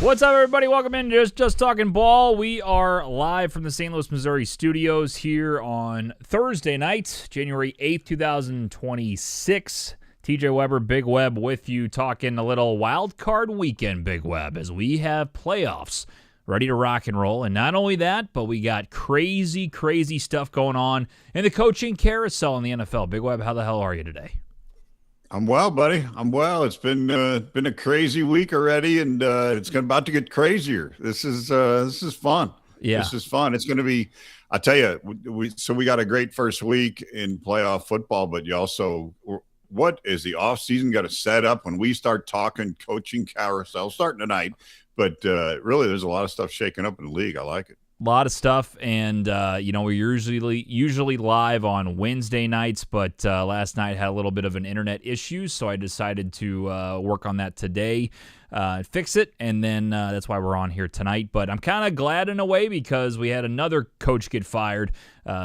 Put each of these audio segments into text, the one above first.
What's up, everybody? Welcome in to Just Talking Ball. We are live from the St. Louis, Missouri studios here on Thursday night, January 8th, 2026. TJ Weber, Big Web with you, talking a little wild card weekend, Big Web, as we have playoffs ready to rock and roll. And not only that, but we got crazy stuff going on in the coaching carousel in the NFL. Big Web, how the hell are you today? I'm well, buddy. I'm well. It's been a crazy week already, and it's about to get crazier. This is fun. Yeah, this is fun. It's going to be. I tell you, we got a great first week in playoff football, but you also, what is the off season got to set up when we start talking coaching carousel starting tonight? But really, there's a lot of stuff shaking up in the league. I like it. A lot of stuff, and we're usually live on Wednesday nights, but last night had a little bit of an internet issue, so I decided to work on that today, fix it, and then that's why we're on here tonight. But I'm kind of glad in a way because we had another coach get fired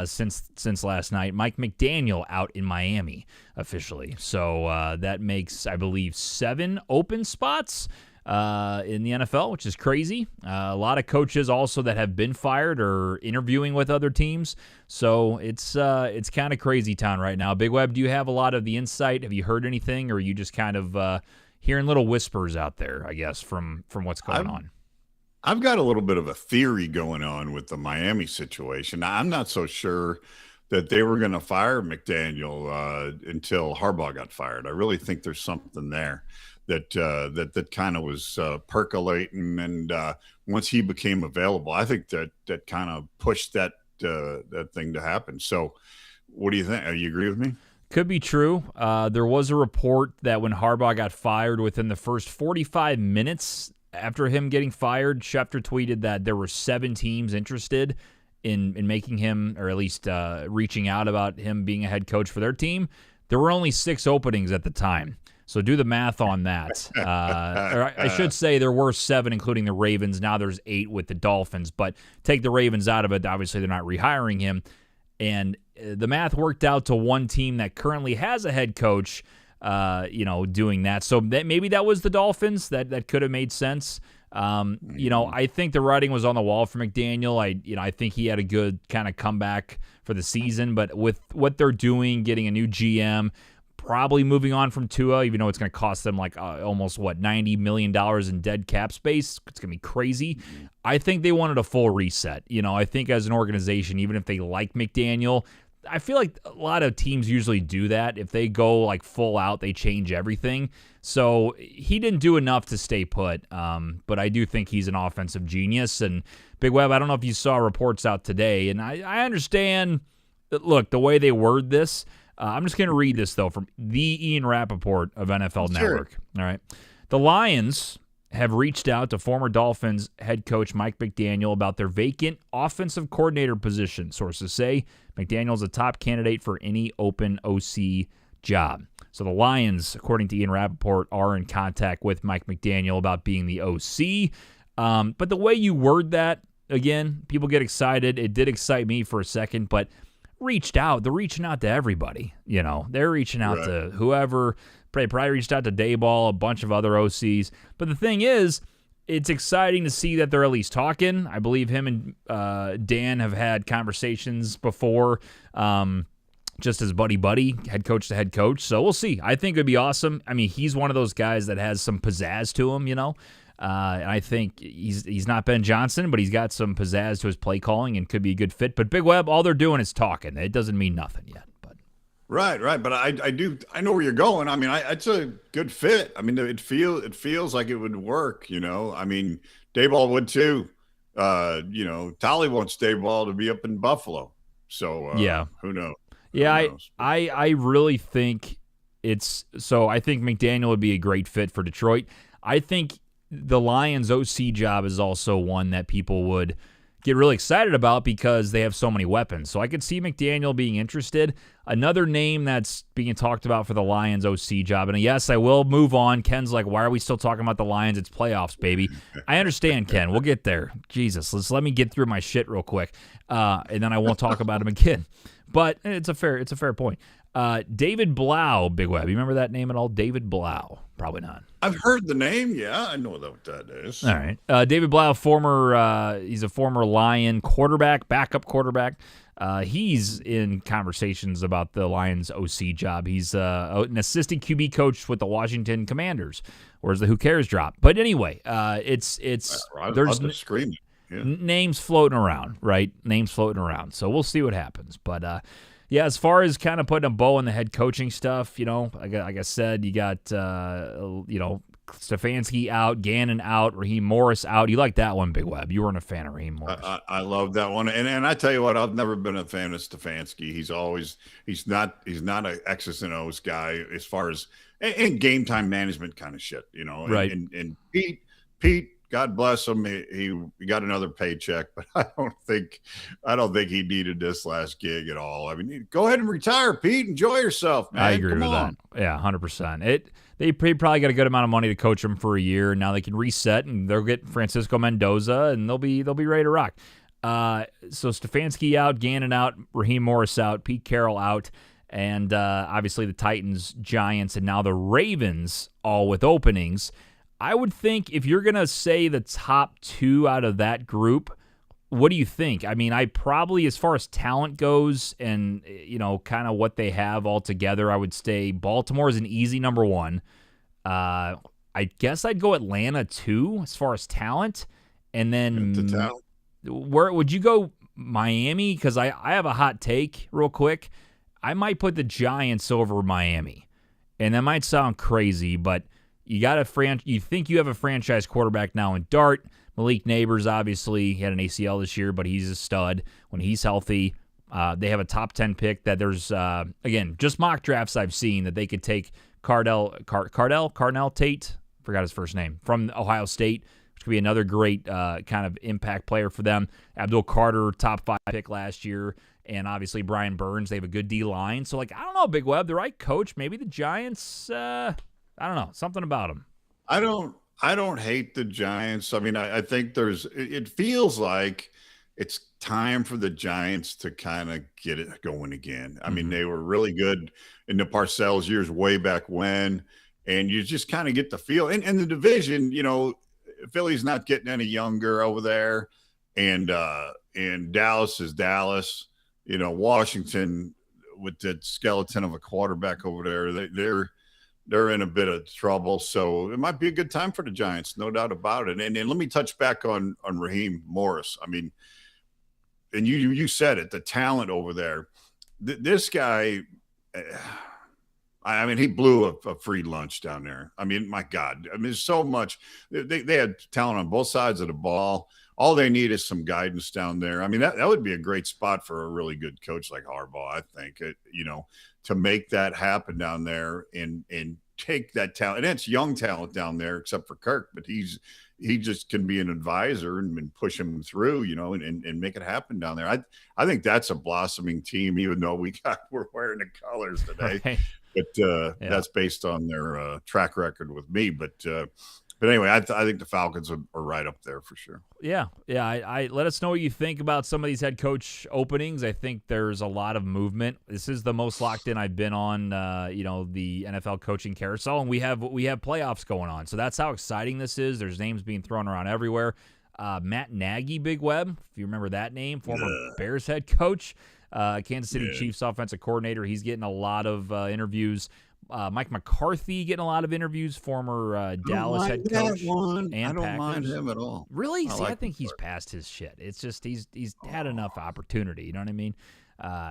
since last night. Mike McDaniel out in Miami officially, so that makes, I believe, 7 open spots in the NFL, which is crazy. A lot of coaches also that have been fired or interviewing with other teams. So it's kind of crazy town right now. Big Web, do you have a lot of the insight? Have you heard anything, or are you just kind of hearing little whispers out there, I guess, from what's going on? I've got a little bit of a theory going on with the Miami situation. I'm not so sure that they were going to fire McDaniel until Harbaugh got fired. I really think there's something there that kind of was percolating, and once he became available, I think that kind of pushed that thing to happen. So, what do you think? You agree with me? Could be true. There was a report that when Harbaugh got fired, within the first 45 minutes after him getting fired, Schefter tweeted that there were 7 teams interested in making him, or at least reaching out about him being a head coach for their team. There were only 6 openings at the time. So do the math on that. Or I should say there were 7, including the Ravens. Now there's 8 with the Dolphins. But take the Ravens out of it. Obviously, they're not rehiring him. And the math worked out to one team that currently has a head coach, doing that. So maybe that was the Dolphins. That could have made sense. I think the writing was on the wall for McDaniel. I think he had a good kind of comeback for the season. But with what they're doing, getting a new GM, probably moving on from Tua, even though it's going to cost them almost $90 million in dead cap space. It's going to be crazy. I think they wanted a full reset. I think as an organization, even if they like McDaniel, I feel like a lot of teams usually do that. If they go full out, they change everything. So he didn't do enough to stay put. But I do think he's an offensive genius. And Big Web, I don't know if you saw reports out today, and I understand that, look, the way they word this. I'm just going to read this, though, from the Ian Rappaport of NFL Network. All right. The Lions have reached out to former Dolphins head coach Mike McDaniel about their vacant offensive coordinator position. Sources say McDaniel's a top candidate for any open OC job. So the Lions, according to Ian Rappaport, are in contact with Mike McDaniel about being the OC. But the way you word that, again, people get excited. It did excite me for a second, but they're reaching out to everybody. They're reaching out to whoever. Probably reached out to Dayball, a bunch of other OCs. But the thing is, it's exciting to see that they're at least talking. I believe him and Dan have had conversations before, just as buddy, head coach to head coach. So we'll see. I think it would be awesome. I mean, he's one of those guys that has some pizzazz to him, and I think he's not Ben Johnson, but he's got some pizzazz to his play calling and could be a good fit. But Big Web, all they're doing is talking. It doesn't mean nothing yet. But right. But I know where you're going. I mean, it's a good fit. I mean, it feels like it would work. I mean, Dayball would too. Tolly wants Dayball to be up in Buffalo. So yeah, who knows? Yeah, who knows? I really think it's so. I think McDaniel would be a great fit for Detroit. I think the Lions OC job is also one that people would get really excited about because they have so many weapons. So I could see McDaniel being interested. Another name that's being talked about for the Lions OC job, and yes, I will move on. Ken's like, why are we still talking about the Lions? It's playoffs, baby. I understand, Ken. We'll get there. Jesus, let me get through my shit real quick, and then I won't talk about him again. But it's a fair point. David Blau, Big Web. You remember that name at all? David Blau. Probably not. I've heard the name. Yeah, I know what that is. All right. David Blau, he's a former Lion quarterback, backup quarterback. He's in conversations about the Lions OC job. He's an assistant QB coach with the Washington Commanders. Where's the who cares drop? But anyway, it's there's screaming. Yeah. Names floating around, right? Names floating around. So we'll see what happens. But yeah, as far as kind of putting a bow on the head coaching stuff, like I said, you got Stefanski out, Gannon out, Raheem Morris out. You like that one, Big Web. You weren't a fan of Raheem Morris. I love that one. And I tell you what, I've never been a fan of Stefanski. He's not an X's and O's guy as far as and game time management kind of shit, Right. And Pete, God bless him. He got another paycheck, but I don't think he needed this last gig at all. I mean, go ahead and retire, Pete. Enjoy yourself, man. I agree with that. Yeah, 100%. They probably got a good amount of money to coach him for a year, and now they can reset and they'll get Francisco Mendoza and they'll be ready to rock. So Stefanski out, Gannon out, Raheem Morris out, Pete Carroll out, and obviously the Titans, Giants, and now the Ravens all with openings. I would think if you're going to say the top two out of that group, what do you think? I mean, I probably, as far as talent goes and, kind of what they have all together, I would say Baltimore is an easy number one. I guess I'd go Atlanta 2 as far as talent. And then where would you go? Miami? Because I have a hot take real quick. I might put the Giants over Miami. And that might sound crazy, but you think you have a franchise quarterback now in Dart. Malik Neighbors, obviously, he had an ACL this year, but he's a stud when he's healthy. They have a top 10 pick that there's, again, just mock drafts I've seen that they could take Carnell Tate, forgot his first name, from Ohio State, which could be another great kind of impact player for them. Abdul Carter, top 5 pick last year, and obviously Brian Burns. They have a good D-line. So, I don't know, Big Web, the right coach, maybe the Giants, I don't know, something about them. I don't hate the Giants. I mean, I think it feels like it's time for the Giants to kind of get it going again. I mean, they were really good in the Parcells years way back when, and you just kind of get the feel. And the division, Philly's not getting any younger over there, and Dallas is Dallas. Washington with that skeleton of a quarterback over there, they're in a bit of trouble. So it might be a good time for the Giants, no doubt about it. And let me touch back on Raheem Morris. I mean, and you said it, the talent over there. This guy, I mean, he blew a free lunch down there. I mean, my God. I mean, there's so much. They had talent on both sides of the ball. All they need is some guidance down there. I mean, that would be a great spot for a really good coach like Harbaugh, I think, to make that happen down there and take that talent. And it's young talent down there, except for Kirk, but he just can be an advisor and push him through, and make it happen down there. I think that's a blossoming team, even though we're wearing the colors today. Right. But that's based on their track record with me. But anyway, I think the Falcons are right up there for sure. Yeah. I let us know what you think about some of these head coach openings. I think there's a lot of movement. This is the most locked in I've been on, the NFL coaching carousel, and we have playoffs going on. So that's how exciting this is. There's names being thrown around everywhere. Matt Nagy, Big Web, if you remember that name, former Bears head coach, Kansas City Chiefs offensive coordinator. He's getting a lot of interviews. Mike McCarthy getting a lot of interviews, former Dallas head coach. I don't mind him at all. Really? I think he's past his shit. It's just he's had enough opportunity. You know what I mean?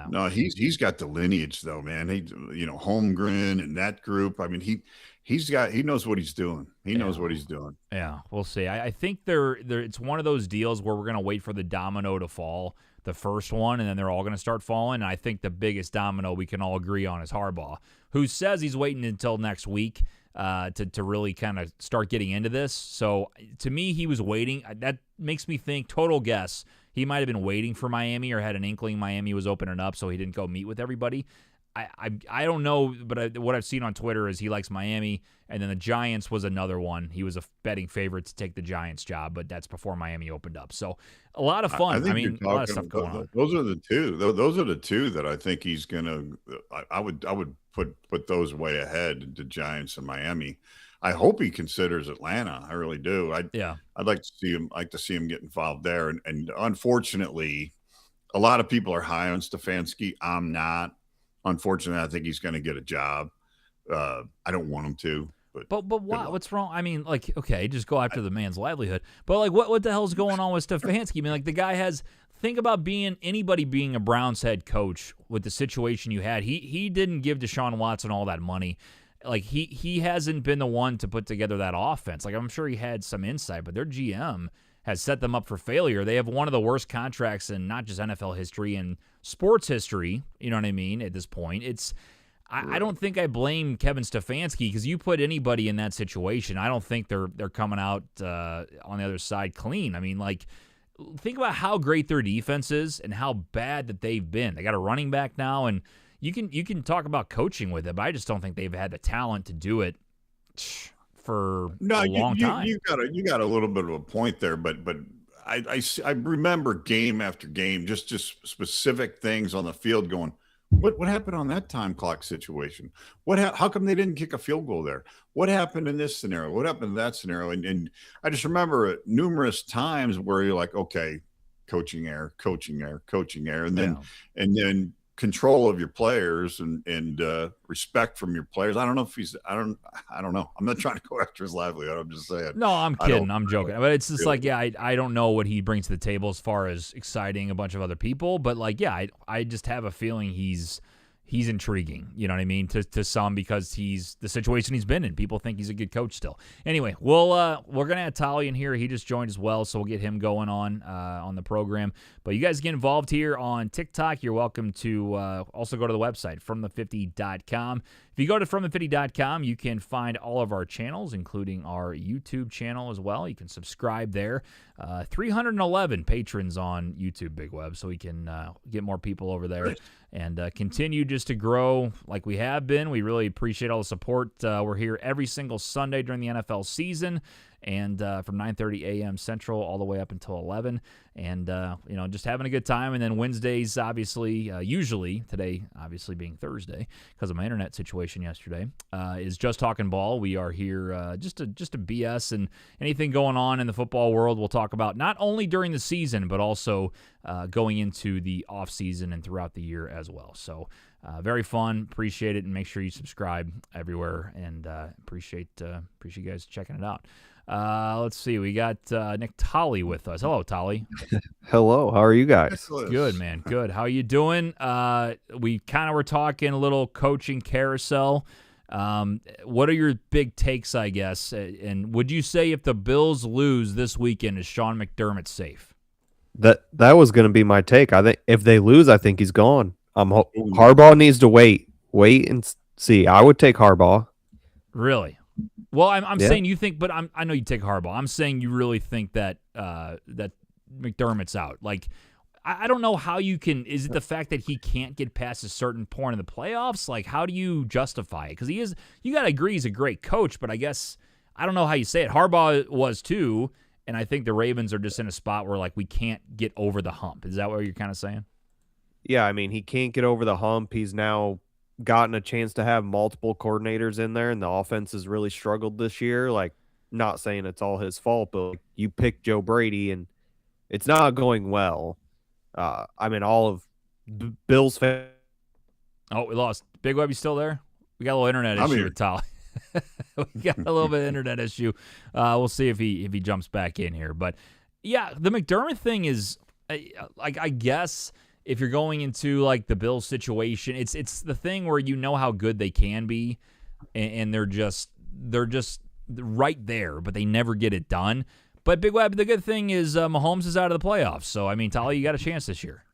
No, he's got the lineage though, man. He Holmgren and that group. I mean, he knows what he's doing. He knows what he's doing. Yeah, we'll see. I think it's one of those deals where we're gonna wait for the domino to fall, the first one, and then they're all gonna start falling. And I think the biggest domino we can all agree on is Harbaugh, who says he's waiting until next week to really kind of start getting into this. So to me, he was waiting. That makes me think, total guess, he might have been waiting for Miami or had an inkling Miami was opening up, so he didn't go meet with everybody. I don't know, but what I've seen on Twitter is he likes Miami, and then the Giants was another one. He was a betting favorite to take the Giants job, but that's before Miami opened up. So a lot of fun. I mean, a lot of stuff going on. Those are the two. Those are the two that I think he's gonna. I would put those way ahead, the Giants and Miami. I hope he considers Atlanta. I really do. Yeah. I'd like to see him get involved there. And unfortunately, a lot of people are high on Stefanski. I'm not. Unfortunately, I think he's going to get a job. I don't want him to, but why? What's wrong? I mean, like, okay, just go after the man's livelihood. But like, what the hell's going on with Stefanski? I mean, like, the guy has. Think about anybody being a Browns head coach with the situation you had. He didn't give Deshaun Watson all that money. Like, he hasn't been the one to put together that offense. Like, I'm sure he had some insight, but their GM has set them up for failure. They have one of the worst contracts in not just NFL history and sports history. You know what I mean? At this point, I don't think I blame Kevin Stefanski, because you put anybody in that situation, I don't think they're coming out on the other side clean. I mean, like, think about how great their defense is and how bad that they've been. They got a running back now, and you can talk about coaching with it, but I just don't think they've had the talent to do it for a long time. You got a little bit of a point there, but I remember game after game, just specific things on the field going, what happened on that time clock situation? How come they didn't kick a field goal there? What happened in this scenario? What happened in that scenario? And I just remember numerous times where you're like, okay, coaching error, and then control of your players and respect from your players. I don't know if I don't know. I'm not trying to go after his livelihood. I'm just saying. No, I'm kidding. I'm joking. But it's just like, yeah, I don't know what he brings to the table as far as exciting a bunch of other people. But like, yeah, I just have a feeling he's intriguing, you know what I mean, to some, because he's the situation he's been in. People think he's a good coach still. Anyway, we're gonna have Talkin here. He just joined as well, so we'll get him going on the program. But you guys get involved here on TikTok. You're welcome to also go to the website, fromthe50.com. If you go to fromthe50.com, you can find all of our channels, including our YouTube channel as well. You can subscribe there. 311 patrons on YouTube, Big Web, so we can get more people over there and continue just to grow like we have been. We really appreciate all the support. We're here every single Sunday during the NFL season, and from 9:30 a.m. Central all the way up until 11, and just having a good time. And then Wednesdays, obviously, usually today, obviously being Thursday because of my internet situation yesterday, is Just Talking Ball. We are here just to BS and anything going on in the football world. We'll talk about not only during the season, but also going into the off season and throughout the year as well. So very fun. Appreciate it, and make sure you subscribe everywhere. And appreciate you guys checking it out. Let's see. We got Nick Tolley with us. Hello, Tolley. Hello. How are you guys? Good, man. Good. How you doing? We kind of were talking a little coaching carousel. What are your big takes, I guess? And would you say if the Bills lose this weekend, is Sean McDermott safe? That was going to be my take. I think if they lose, I think he's gone. Harbaugh needs to wait and see. I would take Harbaugh. Really? Well, I'm saying you think, but I know you take Harbaugh. I'm saying you really think that that McDermott's out. Like, I don't know how you can. Is it the fact that he can't get past a certain point in the playoffs? Like, how do you justify it? Because he is. You got to agree he's a great coach, but I guess I don't know how you say it. Harbaugh was too, and I think the Ravens are just in a spot where like we can't get over the hump. Is that what you're kind of saying? Yeah, I mean he can't get over the hump. He's now gotten a chance to have multiple coordinators in there, and the offense has really struggled this year. Like, not saying it's all his fault, but like, you pick Joe Brady, and it's not going well. I mean, all of Bills fans. Oh, we lost. Big Web, you still there? We got a little internet issue with Tal. We got a little bit of internet issue. We'll see if he jumps back in here. But yeah, the McDermott thing is, like, I guess if you're going into like the Bills situation, it's the thing where you know how good they can be, and they're just right there, but they never get it done. But Big Web, the good thing is Mahomes is out of the playoffs. So, I mean, Tali, you got a chance this year.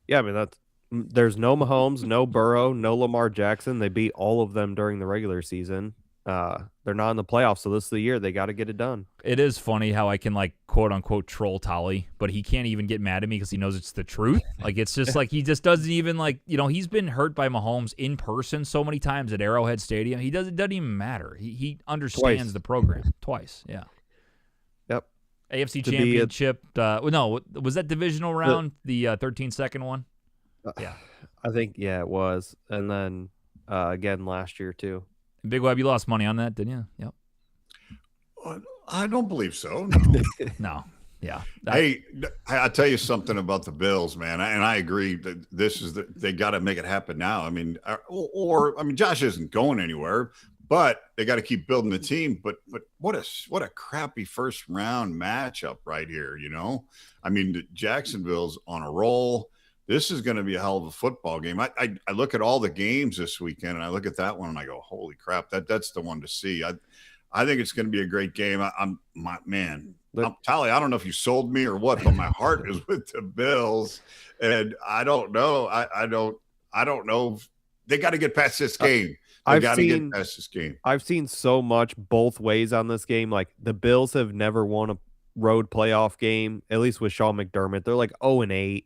Yeah, I mean, there's no Mahomes, no Burrow, no Lamar Jackson. They beat all of them during the regular season. They're not in the playoffs, so this is the year they got to get it done. It is funny how I can, like, quote-unquote troll Tali, but he can't even get mad at me because he knows it's the truth. Like, it's just like he just doesn't even, like, he's been hurt by Mahomes in person so many times at Arrowhead Stadium. It doesn't even matter. He understands the program. Twice, yeah. Yep. AFC Championship. No, was that divisional round, the 13-second one? Yeah. I think, yeah, it was. And then again last year, too. Big Web, you lost money on that, didn't you? Yep. I don't believe so. No. No. Yeah. Hey, I'll tell you something about the Bills, man. And I agree that they got to make it happen now. I mean, Josh isn't going anywhere, but they got to keep building the team. But what a crappy first round matchup right here. I mean, Jacksonville's on a roll. This is going to be a hell of a football game. I look at all the games this weekend, and I look at that one, and I go, holy crap, that's the one to see. I think it's going to be a great game. Tally, I don't know if you sold me or what, but my heart is with the Bills, and I don't know. I don't know. They got to get past this game. Get past this game. I've seen so much both ways on this game. Like, the Bills have never won a road playoff game, at least with Sean McDermott. They're like 0-8.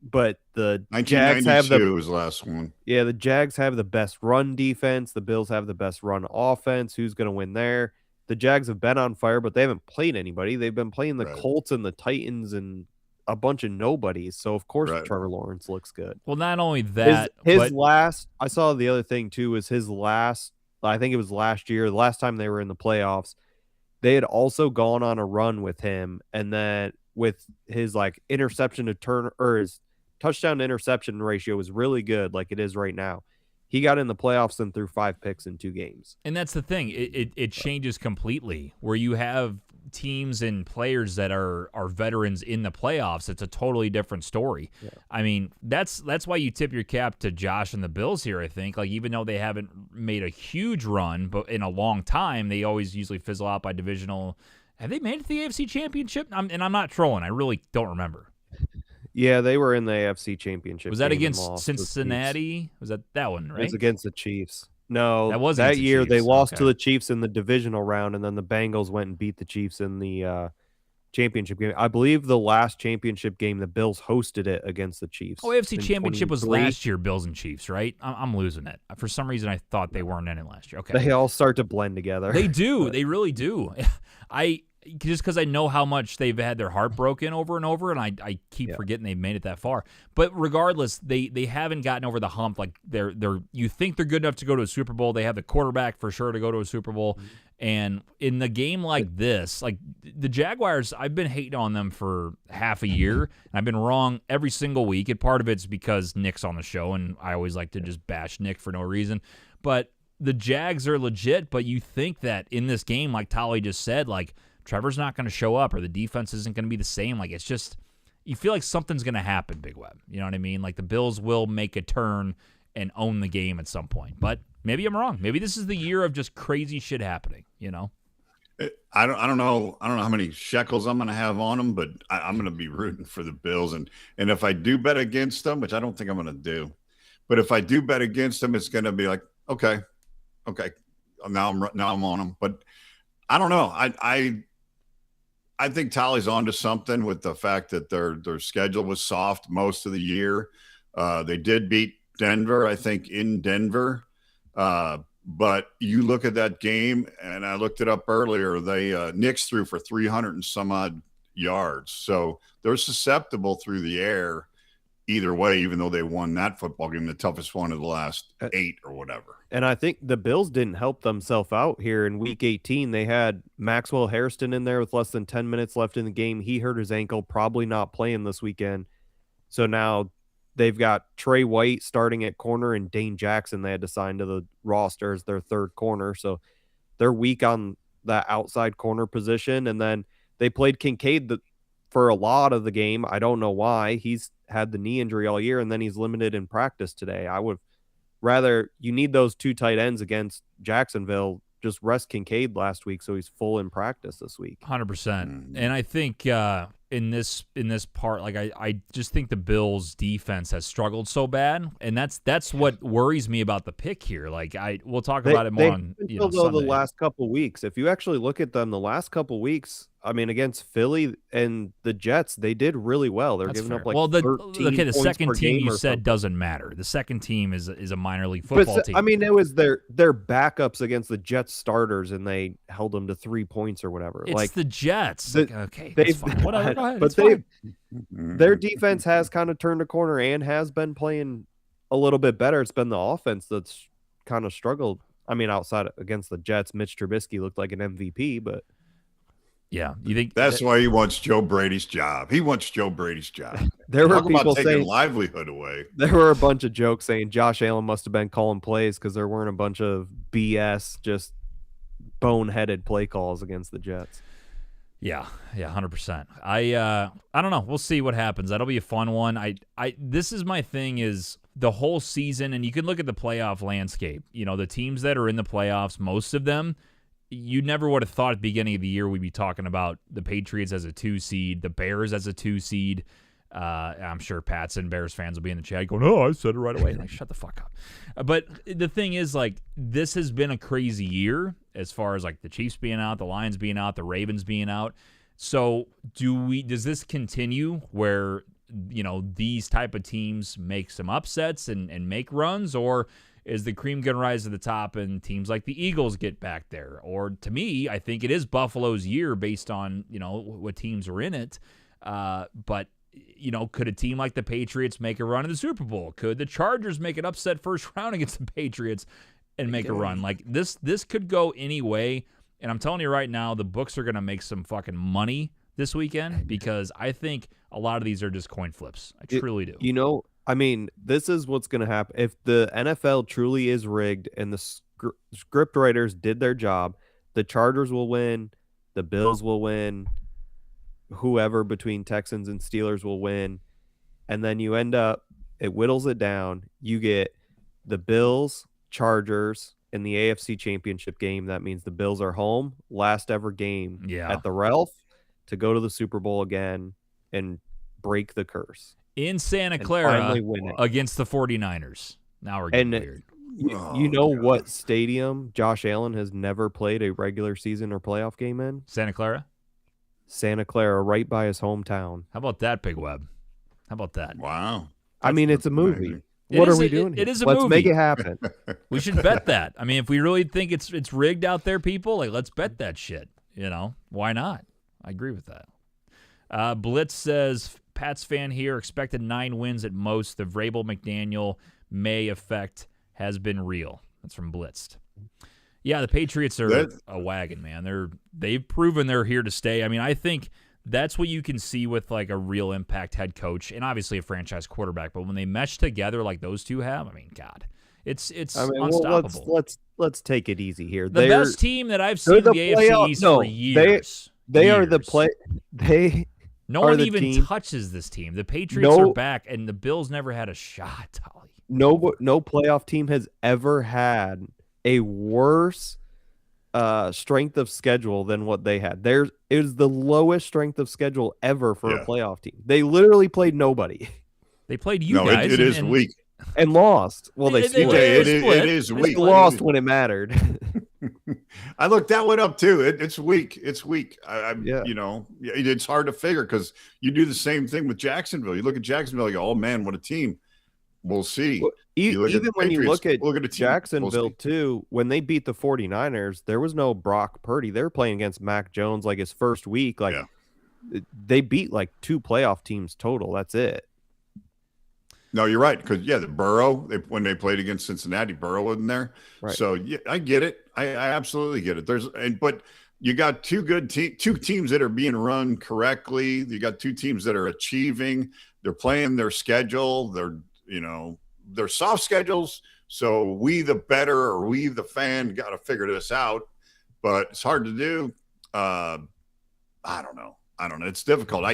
But the Jags have was the last one. Yeah, the Jags have the best run defense. The Bills have the best run offense. Who's going to win there? The Jags have been on fire, but they haven't played anybody. They've been playing the Colts and the Titans and a bunch of nobodies. So, of course, Trevor Lawrence looks good. Well, not only that, I saw the other thing, too, is his last, I think it was last year, the last time they were in the playoffs, they had also gone on a run with him. And then with his interception to turn, or his touchdown to interception ratio was really good, like it is right now. He got in the playoffs and threw 5 picks in 2 games. And that's the thing. It changes completely where you have teams and players that are veterans in the playoffs. It's a totally different story. Yeah. I mean, that's why you tip your cap to Josh and the Bills here, I think. Like, even though they haven't made a huge run but in a long time, they always usually fizzle out by divisional. Have they made it to the AFC Championship? And I'm not trolling. I really don't remember. Yeah, they were in the AFC Championship. Was that against Cincinnati? Was that one, right? It was against the Chiefs. No, that year they lost to the Chiefs in the divisional round, and then the Bengals went and beat the Chiefs in the championship game. I believe the last championship game, the Bills hosted it against the Chiefs. Oh, AFC Championship was last year, Bills and Chiefs, right? I'm losing it. For some reason, I thought they weren't in it last year. Okay, they all start to blend together. They do. They really do. Just because I know how much they've had their heart broken over and over, and I keep forgetting they've made it that far. But regardless, they haven't gotten over the hump. Like, you think they're good enough to go to a Super Bowl. They have the quarterback for sure to go to a Super Bowl. Mm-hmm. And in the game like this, like the Jaguars, I've been hating on them for half a year, and I've been wrong every single week. And part of it's because Nick's on the show, and I always like to just bash Nick for no reason. But the Jags are legit, but you think that in this game, like Tolly just said, like, Trevor's not going to show up or the defense isn't going to be the same. Like, it's just, you feel like something's going to happen, Big Web. You know what I mean? Like, the Bills will make a turn and own the game at some point. But maybe I'm wrong. Maybe this is the year of just crazy shit happening, I don't know how many shekels I'm going to have on them, but I'm going to be rooting for the Bills. And if I do bet against them, which I don't think I'm going to do, but if I do bet against them, it's going to be like, okay, now I'm on them. But I don't know. I think Tolly's onto something with the fact that their schedule was soft most of the year. They did beat Denver, I think, in Denver. But you look at that game, and I looked it up earlier. They Knicks threw for 300 and some odd yards. So they're susceptible through the air either way, even though they won that football game, the toughest one of the last 8 or whatever. And I think the Bills didn't help themselves out here in Week 18. They had Maxwell Hairston in there with less than 10 minutes left in the game. He hurt his ankle, probably not playing this weekend. So now they've got Trey White starting at corner and Dane Jackson they had to sign to the roster as their third corner. So they're weak on that outside corner position. And then they played Kincaid for a lot of the game. I don't know why. He's had the knee injury all year, and then he's limited in practice today. I would rather, you need those 2 tight ends against Jacksonville. Just rest Kincaid last week so he's full in practice this week. 100%. And I think in this part, like I just think the Bills defense has struggled so bad, and that's what worries me about the pick here. Like we'll talk about it more on the last couple weeks. If you actually look at them the last couple weeks, I mean, against Philly and the Jets, they did really well. They're giving up the second team you said doesn't matter. The second team is a minor league football team. I mean, it was their backups against the Jets starters, and they held them to 3 points or whatever. It's the Jets. Okay, that's fine. Whatever. Go ahead. But their defense has kind of turned a corner and has been playing a little bit better. It's been the offense that's kind of struggled. I mean, outside against the Jets, Mitch Trubisky looked like an MVP, but Yeah, you think That's why he wants Joe Brady's job. He wants Joe Brady's job. there were Talk about people taking saying livelihood away. there were a bunch of jokes saying Josh Allen must have been calling plays because there weren't a bunch of BS, just boneheaded play calls against the Jets. Yeah, 100%. I don't know. We'll see what happens. That'll be a fun one. This is my thing is the whole season, and you can look at the playoff landscape. You know, the teams that are in the playoffs, most of them, you never would have thought at the beginning of the year we'd be talking about the Patriots as a 2 seed, the Bears as a 2 seed. I'm sure Pats and Bears fans will be in the chat going, "Oh, I said it right away." Like, shut the fuck up. But the thing is, like, this has been a crazy year as far as like the Chiefs being out, the Lions being out, the Ravens being out. So does this continue where, you know, these type of teams make some upsets and make runs, or is the cream going to rise to the top and teams like the Eagles get back there? Or to me, I think it is Buffalo's year based on, you know, what teams are in it. But, you know, could a team like the Patriots make a run in the Super Bowl? Could the Chargers make an upset first round against the Patriots and make a run? Like, this could go any way. And I'm telling you right now, the books are going to make some fucking money this weekend because I think a lot of these are just coin flips. I truly do. You know, I mean, this is what's going to happen. If the NFL truly is rigged and the script writers did their job, the Chargers will win, the Bills will win, whoever between Texans and Steelers will win. And then you end up, it whittles it down. You get the Bills, Chargers in the AFC Championship game. That means the Bills are home, last ever game at the Ralph to go to the Super Bowl again and break the curse. In Santa Clara against the 49ers. Now we're getting weird. You know what stadium Josh Allen has never played a regular season or playoff game in? Santa Clara? Santa Clara, right by his hometown. How about that, Big Web? How about that? Wow. I mean, it's a movie. What are we doing here? It is a movie. Let's make it happen. We should bet that. I mean, if we really think it's rigged out there, people, like, let's bet that shit. You know, why not? I agree with that. Blitz says, Pats fan here, expected 9 wins at most. The Vrabel McDaniel May effect has been real. That's from Blitzed. Yeah, the Patriots are a wagon, man. They've proven they're here to stay. I mean, I think that's what you can see with like a real impact head coach and obviously a franchise quarterback. But when they mesh together like those two have, I mean, God, it's unstoppable. Well, let's take it easy here. The best team that I've seen in the AFC East for years. They are the play. No one even touches this team. The Patriots are back, and the Bills never had a shot, Tolly. No playoff team has ever had a worse strength of schedule than what they had. It was the lowest strength of schedule ever for a playoff team. They literally played nobody. They played you guys. It is weak. And lost. Well, it is weak. They lost when it mattered. I looked that one up too. It's weak. It's weak. You know, it's hard to figure because you do the same thing with Jacksonville. You look at Jacksonville, you go, "Oh man, what a team!" We'll see. Well, even when you look at Jacksonville too, when they beat the 49ers, there was no Brock Purdy. They were playing against Mac Jones like his first week. Like they beat like 2 playoff teams total. That's it. No, you're right. Because the Burrow, when they played against Cincinnati, Burrow wasn't there. Right. So I get it. I absolutely get it. But you got two teams that are being run correctly. You got 2 teams that are achieving. They're playing their schedule. They're soft schedules. So we, the fan, got to figure this out. But it's hard to do. I don't know. It's difficult.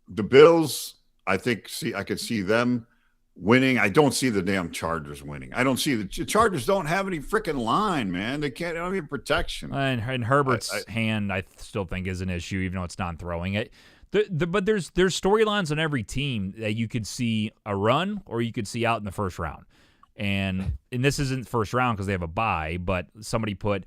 The Bills, I could see them winning. I don't see the damn Chargers winning. I don't see the Chargers don't have any freaking line, man. They don't have any protection. And Herbert's hand, I still think, is an issue, even though it's non-throwing it. But there's storylines on every team that you could see a run or you could see out in the first round. And this isn't first round because they have a bye, but somebody put,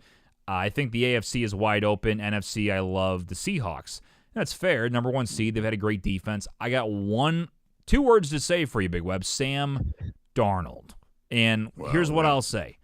I think the AFC is wide open. NFC, I love the Seahawks. That's fair. Number 1 seed. They've had a great defense. I got 2 words to say for you, Big Web. Sam Darnold. And here's what I'll say.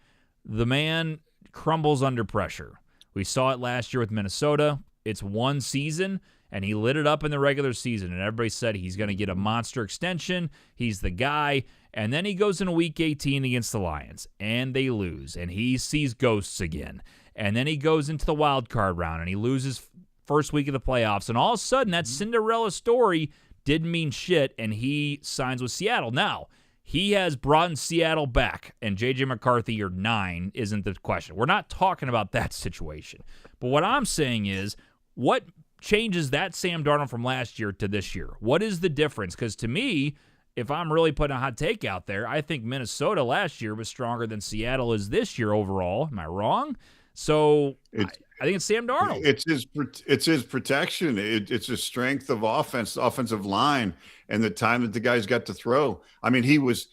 The man crumbles under pressure. We saw it last year with Minnesota. It's 1 season, And he lit it up in the regular season, and everybody said he's going to get a monster extension. He's the guy. And then he goes into Week 18 against the Lions, and they lose, and he sees ghosts again. And then he goes into the wild card round, and he loses first week of the playoffs. And all of a sudden, that Cinderella story didn't mean shit, and he signs with Seattle. Now, he has brought in Seattle back, and J.J. McCarthy, year 9, isn't the question. We're not talking about that situation. But what I'm saying is, what changes that Sam Darnold from last year to this year? What is the difference? Because to me, if I'm really putting a hot take out there, I think Minnesota last year was stronger than Seattle is this year overall. Am I wrong? So I think it's Sam Darnold. It's his protection. It's his strength of offensive line, and the time that the guys got to throw. I mean, he was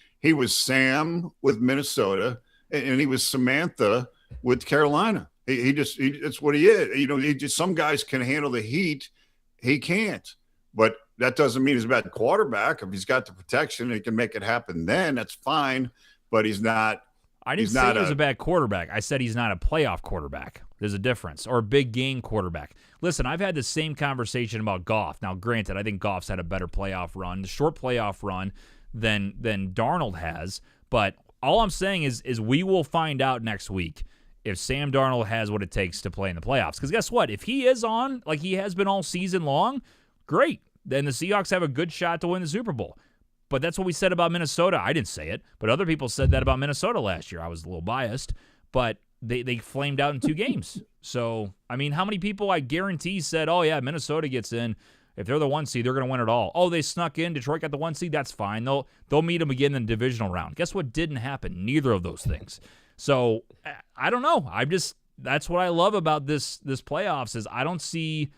Sam with Minnesota, and he was Samantha with Carolina. It's what he is. You know, some guys can handle the heat. He can't. But that doesn't mean he's a bad quarterback. If he's got the protection, he can make it happen then. That's fine. But he's not. I didn't say he was a bad quarterback. I said he's not a playoff quarterback. There's a difference. Or a big game quarterback. Listen, I've had the same conversation about Goff. Now, granted, I think Goff's had a better playoff run, the short playoff run, than Darnold has. But all I'm saying is we will find out next week if Sam Darnold has what it takes to play in the playoffs. Because guess what? If he is on, like he has been all season long, great. Then the Seahawks have a good shot to win the Super Bowl. But that's what we said about Minnesota. I didn't say it, but other people said that about Minnesota last year. I was a little biased, but they flamed out in 2 games. So, I mean, how many people I guarantee said, oh, yeah, Minnesota gets in. If they're the 1 seed, they're going to win it all. Oh, they snuck in. Detroit got the 1 seed. That's fine. They'll meet them again in the divisional round. Guess what didn't happen? Neither of those things. So, I don't know. That's what I love about this playoffs is I don't see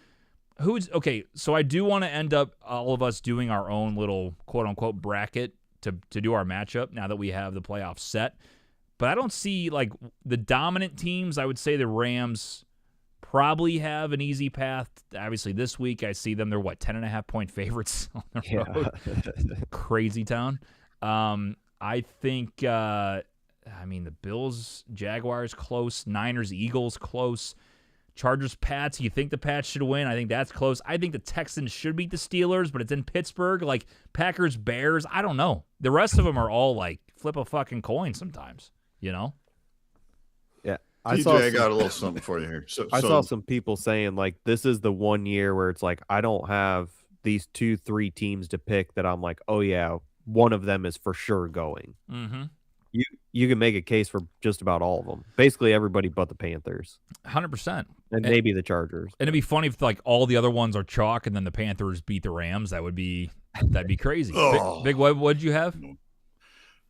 okay, so I do want to end up all of us doing our own little quote-unquote bracket to do our matchup now that we have the playoffs set. But I don't see, like, the dominant teams. I would say the Rams probably have an easy path. Obviously, this week I see them. They're, 10.5-point favorites on the road? Crazy town. I think, the Bills, Jaguars, close. Niners, Eagles, close. Chargers, Pats. You think the Pats should win? I think that's close. I think the Texans should beat the Steelers, but it's in Pittsburgh. Like Packers, Bears. I don't know. The rest of them are all like flip a fucking coin sometimes. You know? Yeah. I got a little something for you here. I saw some people saying like this is the one year where it's like I don't have these 2-3 teams to pick that I'm like, oh yeah, one of them is for sure going. Mm-hmm. You can make a case for just about all of them. Basically everybody but the Panthers. 100%. And maybe the Chargers. And it'd be funny if like all the other ones are chalk and then the Panthers beat the Rams. That'd be crazy. Big Web, what'd you have?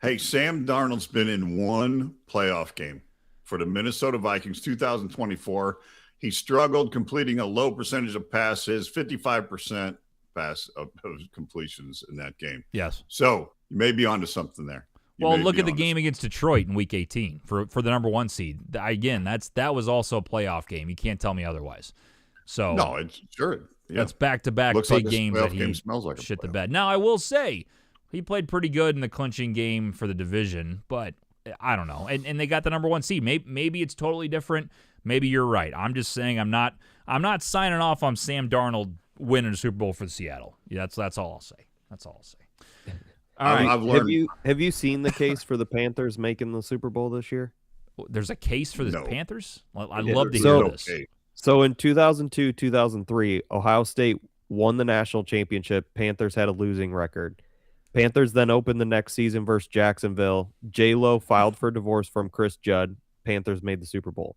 Hey, Sam Darnold's been in 1 playoff game for the Minnesota Vikings 2024. He struggled completing a low percentage of passes, 55% pass of completions in that game. Yes. So you may be onto something there. Well, look at the game against Detroit in Week 18 for the number 1 seed. Again, that was also a playoff game. You can't tell me otherwise. So no, it's sure. Yeah. That's back-to-back big like games that he smells like shit the bed. Now, I will say he played pretty good in the clinching game for the division, but I don't know. And they got the number 1 seed. Maybe it's totally different. Maybe you're right. I'm just saying I'm not signing off on Sam Darnold winning a Super Bowl for Seattle. Yeah, that's all I'll say. That's all I'll say. All right. Have you seen the case for the Panthers making the Super Bowl this year? There's a case for the Panthers? I'd love to hear this. So in 2002, 2003, Ohio State won the national championship. Panthers had a losing record. Panthers then opened the next season versus Jacksonville. J-Lo filed for divorce from Chris Judd. Panthers made the Super Bowl.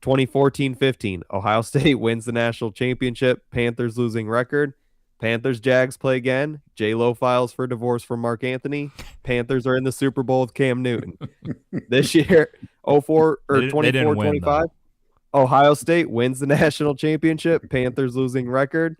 2014-15, Ohio State wins the national championship. Panthers losing record. Panthers, Jags play again. J-Lo files for divorce from Mark Anthony. Panthers are in the Super Bowl with Cam Newton. This year, 24-25, Ohio State wins the national championship. Panthers losing record.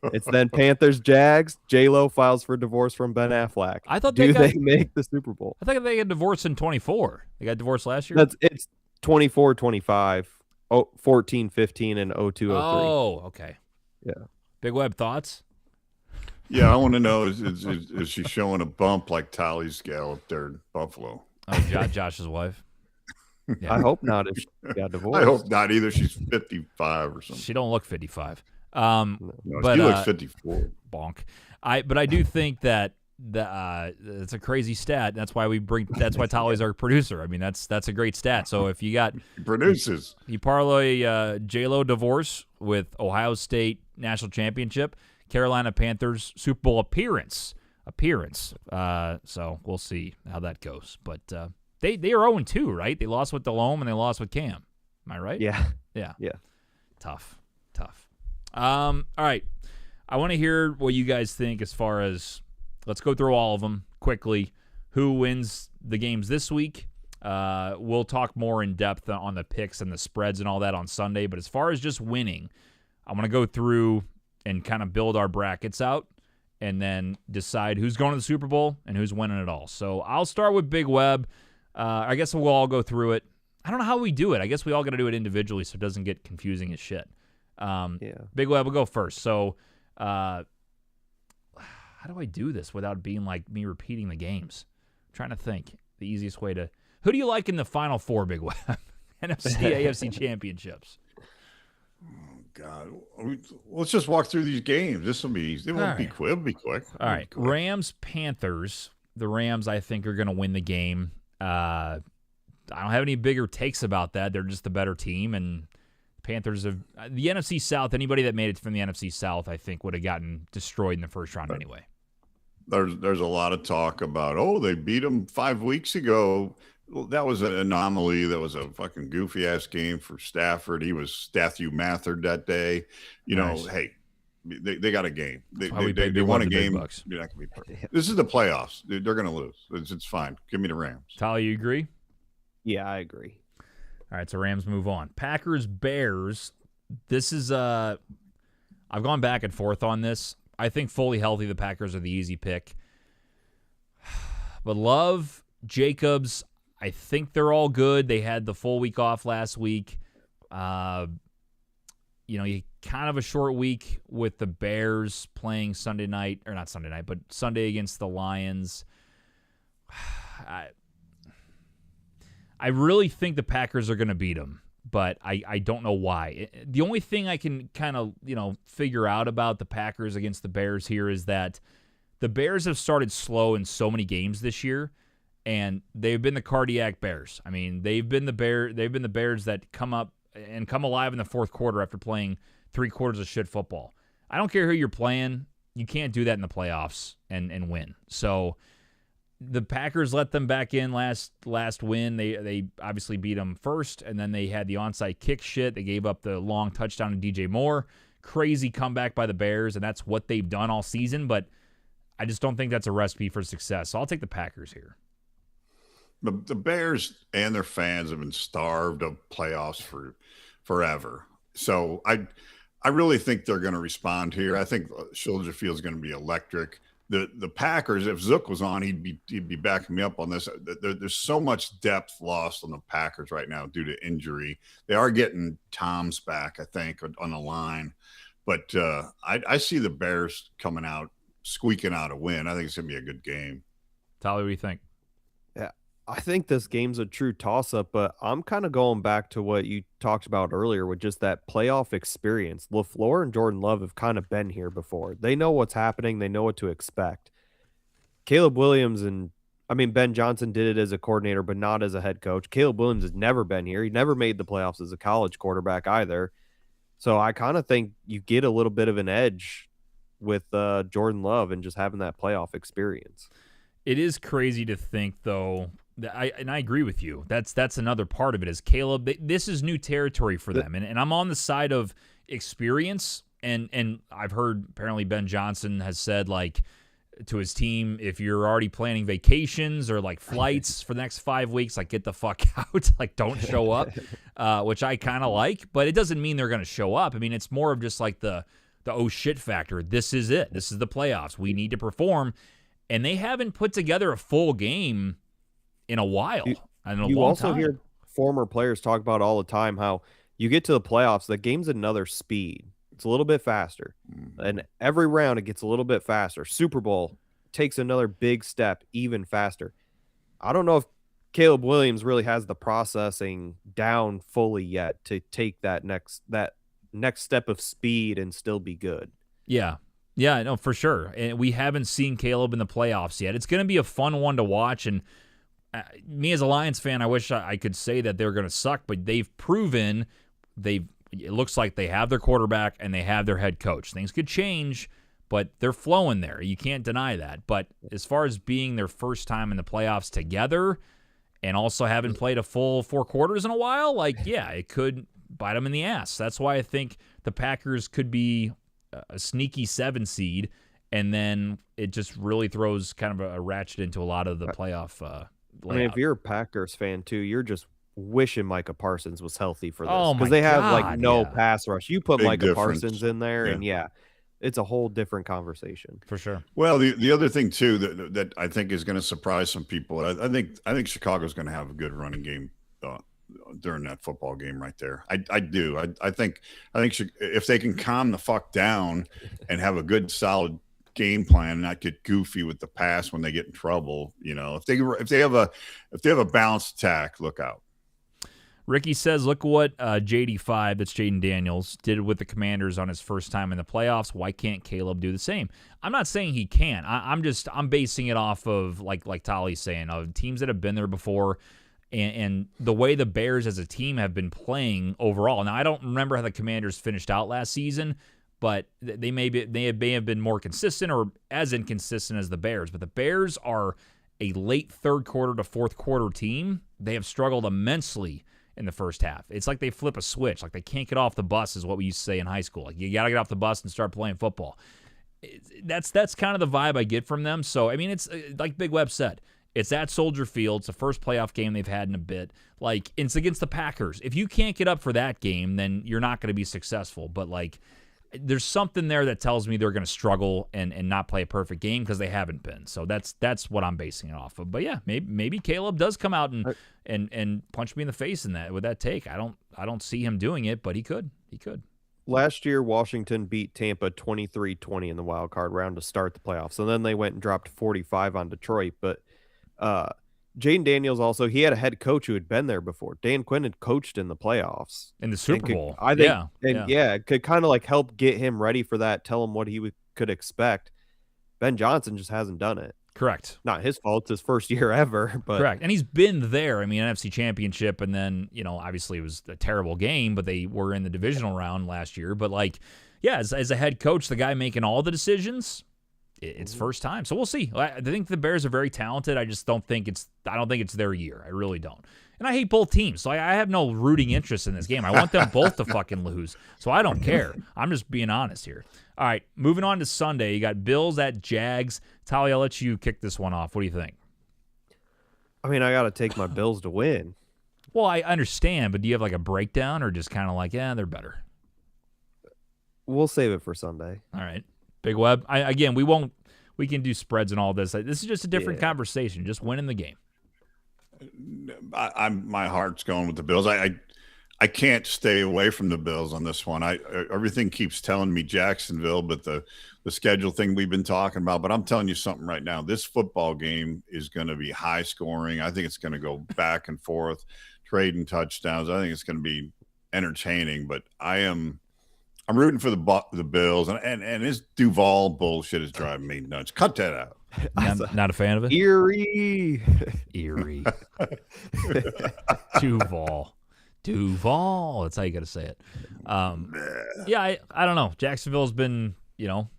It's then Panthers, Jags. J-Lo files for divorce from Ben Affleck. I thought they make the Super Bowl? I thought they got divorced in 24. They got divorced last year? It's 24-25, 14-15, and 02-03. Oh, okay. Yeah. Big Web, thoughts? Yeah, I want to know, is she showing a bump like Tally's gal up there in Buffalo? Oh, Josh's wife? Yeah. I hope not if she got divorced. I hope not either. She's 55 or something. She don't look 55. No, But she looks 54. bonk. But I do think that it's a crazy stat. That's why that's why Tolly's our producer. I mean, that's a great stat. So if you got He produces. you parlay J-Lo divorce with Ohio State national championship, Carolina Panthers Super Bowl appearance. So we'll see how that goes. But they are 0-2, right? They lost with Delhomme and they lost with Cam. Am I right? Yeah. Yeah. Yeah. Tough. All right. I want to hear what you guys think as far as, let's go through all of them quickly. Who wins the games this week? We'll talk more in depth on the picks and the spreads and all that on Sunday. But as far as just winning, I'm going to go through and kind of build our brackets out and then decide who's going to the Super Bowl and who's winning it all. So I'll start with Big Web. I guess we'll all go through it. I don't know how we do it. I guess we all got to do it individually so it doesn't get confusing as shit. Big Web will go first. So how do I do this without being like me repeating the games? I'm trying to think the easiest way to. Who do you like in the Final Four, Big Web? NFC, AFC championships. Oh, God. Let's just walk through these games. This will be easy. It won't be quick. It'll be quick. All right. Rams, Panthers. The Rams, I think, are going to win the game. I don't have any bigger takes about that. They're just the better team, and Panthers have the NFC South. Anybody that made it from the NFC South, I think, would have gotten destroyed in the first round anyway. There's a lot of talk about, they beat them 5 weeks ago. Well, that was an anomaly. That was a fucking goofy ass game for Stafford. He was Stathu Mathered that day. Hey, they got a game. They won a game. You're not gonna be perfect. This is the playoffs. They're gonna lose. It's fine. Give me the Rams. Tally, you agree? Yeah, I agree. All right, so Rams move on. Packers, Bears. This is I've gone back and forth on this. I think fully healthy, the Packers are the easy pick. But Love, Jacobs, I think they're all good. They had the full week off last week. You kind of a short week with the Bears playing Sunday night, or not Sunday night, but Sunday against the Lions. I really think the Packers are going to beat them, but I don't know why. The only thing I can kind of, figure out about the Packers against the Bears here is that the Bears have started slow in so many games this year, and they've been the cardiac Bears. I mean, they've been the Bears that come up and come alive in the fourth quarter after playing 3 quarters of shit football. I don't care who you're playing. You can't do that in the playoffs and win. So the Packers let them back in last win. They obviously beat them first, and then they had the onside kick shit. They gave up the long touchdown to DJ Moore. Crazy comeback by the Bears, and that's what they've done all season, but I just don't think that's a recipe for success. So I'll take the Packers here. The Bears and their fans have been starved of playoffs for forever. So I really think they're going to respond here. I think Soldier Field is going to be electric. The Packers, if Zook was on, he'd be backing me up on this. There's so much depth lost on the Packers right now due to injury. They are getting Tom's back, I think, on the line. But I see the Bears coming out, squeaking out a win. I think it's going to be a good game. Tyler, what do you think? Yeah, I think this game's a true toss-up, but I'm kind of going back to what you talked about earlier with just that playoff experience. LaFleur and Jordan Love have kind of been here before. They know what's happening. They know what to expect. Caleb Williams Ben Johnson did it as a coordinator, but not as a head coach. Caleb Williams has never been here. He never made the playoffs as a college quarterback either. So I kind of think you get a little bit of an edge with Jordan Love and just having that playoff experience. It is crazy to think, though, I agree with you. That's another part of it is Caleb. This is new territory for them, and I'm on the side of experience. And I've heard apparently Ben Johnson has said to his team, if you're already planning vacations or flights for the next 5 weeks, get the fuck out, don't show up, which I kind of like. But it doesn't mean they're going to show up. I mean, it's more of just the oh shit factor. This is it. This is the playoffs. We need to perform, and they haven't put together a full game in a while. You also hear former players talk about all the time how you get to the playoffs, the game's another speed. It's a little bit faster. And every round it gets a little bit faster. Super Bowl takes another big step even faster. I don't know if Caleb Williams really has the processing down fully yet to take that next next step of speed and still be good. Yeah. Yeah, no, for sure. And we haven't seen Caleb in the playoffs yet. It's going to be a fun one to watch. And me as a Lions fan, I wish I could say that they're going to suck, but they've proven it looks like they have their quarterback and they have their head coach. Things could change, but they're flowing there. You can't deny that. But as far as being their first time in the playoffs together and also haven't played a full 4 quarters in a while, like, yeah, it could bite them in the ass. That's why I think the Packers could be a sneaky 7 seed, and then it just really throws kind of a ratchet into a lot of the playoff layout. I mean, if you're a Packers fan too, you're just wishing Micah Parsons was healthy for this, Oh my because they have like God, no yeah. pass rush. You put Big Micah difference. Parsons in there, Yeah. and yeah, it's a whole different conversation. For sure. Well, the other thing too that I think is going to surprise some people. I think Chicago's going to have a good running game during that football game right there. I do. I think if they can calm the fuck down and have a good solid game plan and not get goofy with the pass when they get in trouble, if they have a balanced attack, look out. Ricky says, look what JD5, that's Jaden Daniels, did with the Commanders on his first time in the playoffs. Why can't Caleb do the same? I'm not saying he can't. I'm basing it off of, like Tali's saying, of teams that have been there before and the way the Bears as a team have been playing overall. Now, I don't remember how the Commanders finished out last season, but they may have been more consistent or as inconsistent as the Bears. But the Bears are a late third quarter to fourth quarter team. They have struggled immensely in the first half. It's like they flip a switch. Like they can't get off the bus is what we used to say in high school. Like you got to get off the bus and start playing football. That's kind of the vibe I get from them. So, I mean, it's like Big Web said, it's at Soldier Field. It's the first playoff game they've had in a bit. Like, it's against the Packers. If you can't get up for that game, then you're not going to be successful. But, like, there's something there that tells me they're going to struggle and not play a perfect game because they haven't been. So that's what I'm basing it off of. But yeah, maybe Caleb does come out and punch me in the face with that take. I don't see him doing it, but he could. Last year, Washington beat Tampa 23-20 in the wild card round to start the playoffs, and then they went and dropped 45 on Detroit. But Jaden Daniels also, he had a head coach who had been there before. Dan Quinn had coached in the playoffs. In the Super Bowl. I think, it could kind of like help get him ready for that, tell him what he could expect. Ben Johnson just hasn't done it. Correct. Not his fault. It's his first year ever. But correct. And he's been there. I mean, NFC Championship, and then, obviously it was a terrible game, but they were in the divisional round last year. But, like, yeah, as a head coach, the guy making all the decisions, it's first time. So we'll see. I think the Bears are very talented. I just don't think it's their year. I really don't. And I hate both teams. So I have no rooting interest in this game. I want them both to fucking lose. So I don't care. I'm just being honest here. All right, moving on to Sunday. You got Bills at Jags. Tally, I'll let you kick this one off. What do you think? I mean, I got to take my Bills to win. Well, I understand, but do you have like a breakdown or just kind of like, yeah, they're better? We'll save it for Sunday. All right. Big Web. We can do spreads and all this. This is just a different conversation. Just winning the game. My heart's going with the Bills. I can't stay away from the Bills on this one. Everything keeps telling me Jacksonville, but the schedule thing we've been talking about. But I'm telling you something right now. This football game is going to be high scoring. I think it's going to go back and forth, trading touchdowns. I think it's going to be entertaining. But I'm rooting for the Bills, and this Duval bullshit is driving me nuts. Cut that out. Not a fan of it. Eerie. Duval. That's how you got to say it. I don't know. Jacksonville's been,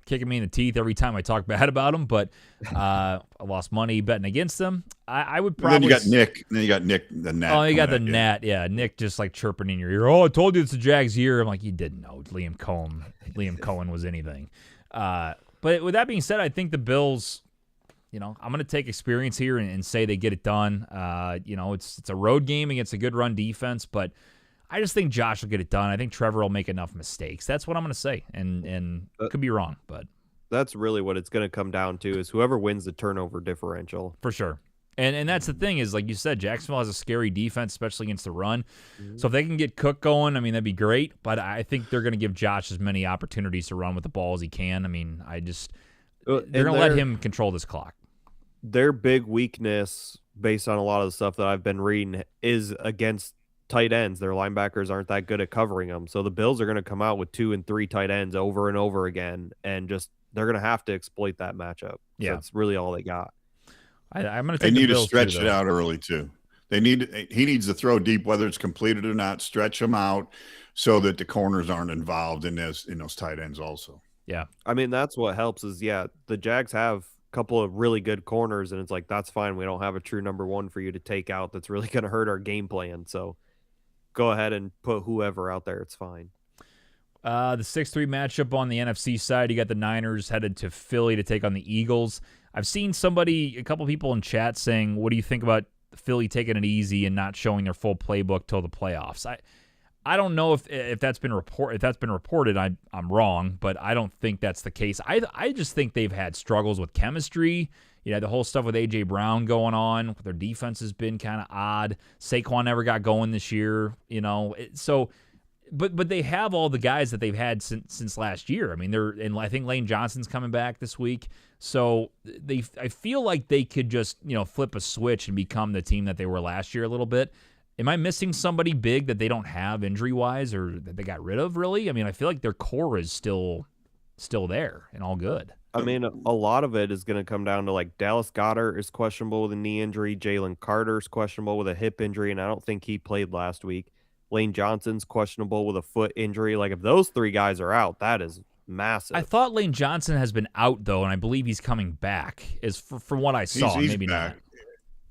kicking me in the teeth every time I talk bad about them, but I lost money betting against them. I would probably. And then you got Nick the Nat. Oh, you got the Nat. Yeah, Nick just like chirping in your ear. Oh, I told you it's the Jags' year. I'm like, you didn't know Liam Cohen was anything. But with that being said, I think the Bills. I'm going to take experience here and say they get it done. It's a road game against a good run defense, but I just think Josh will get it done. I think Trevor will make enough mistakes. That's what I'm going to say, and could be wrong, but that's really what it's going to come down to is whoever wins the turnover differential. For sure. And that's the thing is, like you said, Jacksonville has a scary defense, especially against the run. Mm-hmm. So if they can get Cook going, I mean, that'd be great, but I think they're going to give Josh as many opportunities to run with the ball as he can. I mean, they're going to let him control this clock. Their big weakness, based on a lot of the stuff that I've been reading, is against tight ends. Their linebackers aren't that good at covering them. So the Bills are going to come out with 2 and 3 tight ends over and over again, and just they're going to have to exploit that matchup. Yeah. That's really all they got. I'm going to They take the need to Bills stretch too, it though. out early too. He needs to throw deep, whether it's completed or not. Stretch them out so that the corners aren't involved in those tight ends also. Yeah. I mean, that's what helps is, the Jags have a couple of really good corners, and it's like, that's fine. We don't have a true number one for you to take out that's really going to hurt our game plan. So go ahead and put whoever out there. It's fine. The 6-3 matchup on the NFC side, you got the Niners headed to Philly to take on the Eagles. I've seen a couple people in chat saying, what do you think about Philly taking it easy and not showing their full playbook till the playoffs? I don't know if that's been reported. I'm wrong, but I don't think that's the case. I just think they've had struggles with chemistry. The whole stuff with A.J. Brown going on. Their defense has been kind of odd. Saquon never got going this year. But they have all the guys that they've had since last year. I mean, I think Lane Johnson's coming back this week. So I feel like they could just, flip a switch and become the team that they were last year a little bit. Am I missing somebody big that they don't have injury-wise or that they got rid of, really? I mean, I feel like their core is still there and all good. I mean, a lot of it is going to come down to, like, Dallas Goedert is questionable with a knee injury. Jalen Carter's questionable with a hip injury, and I don't think he played last week. Lane Johnson's questionable with a foot injury. Like, if those 3 guys are out, that is massive. I thought Lane Johnson has been out, though, and I believe he's coming back, from what I saw. He's maybe back. not.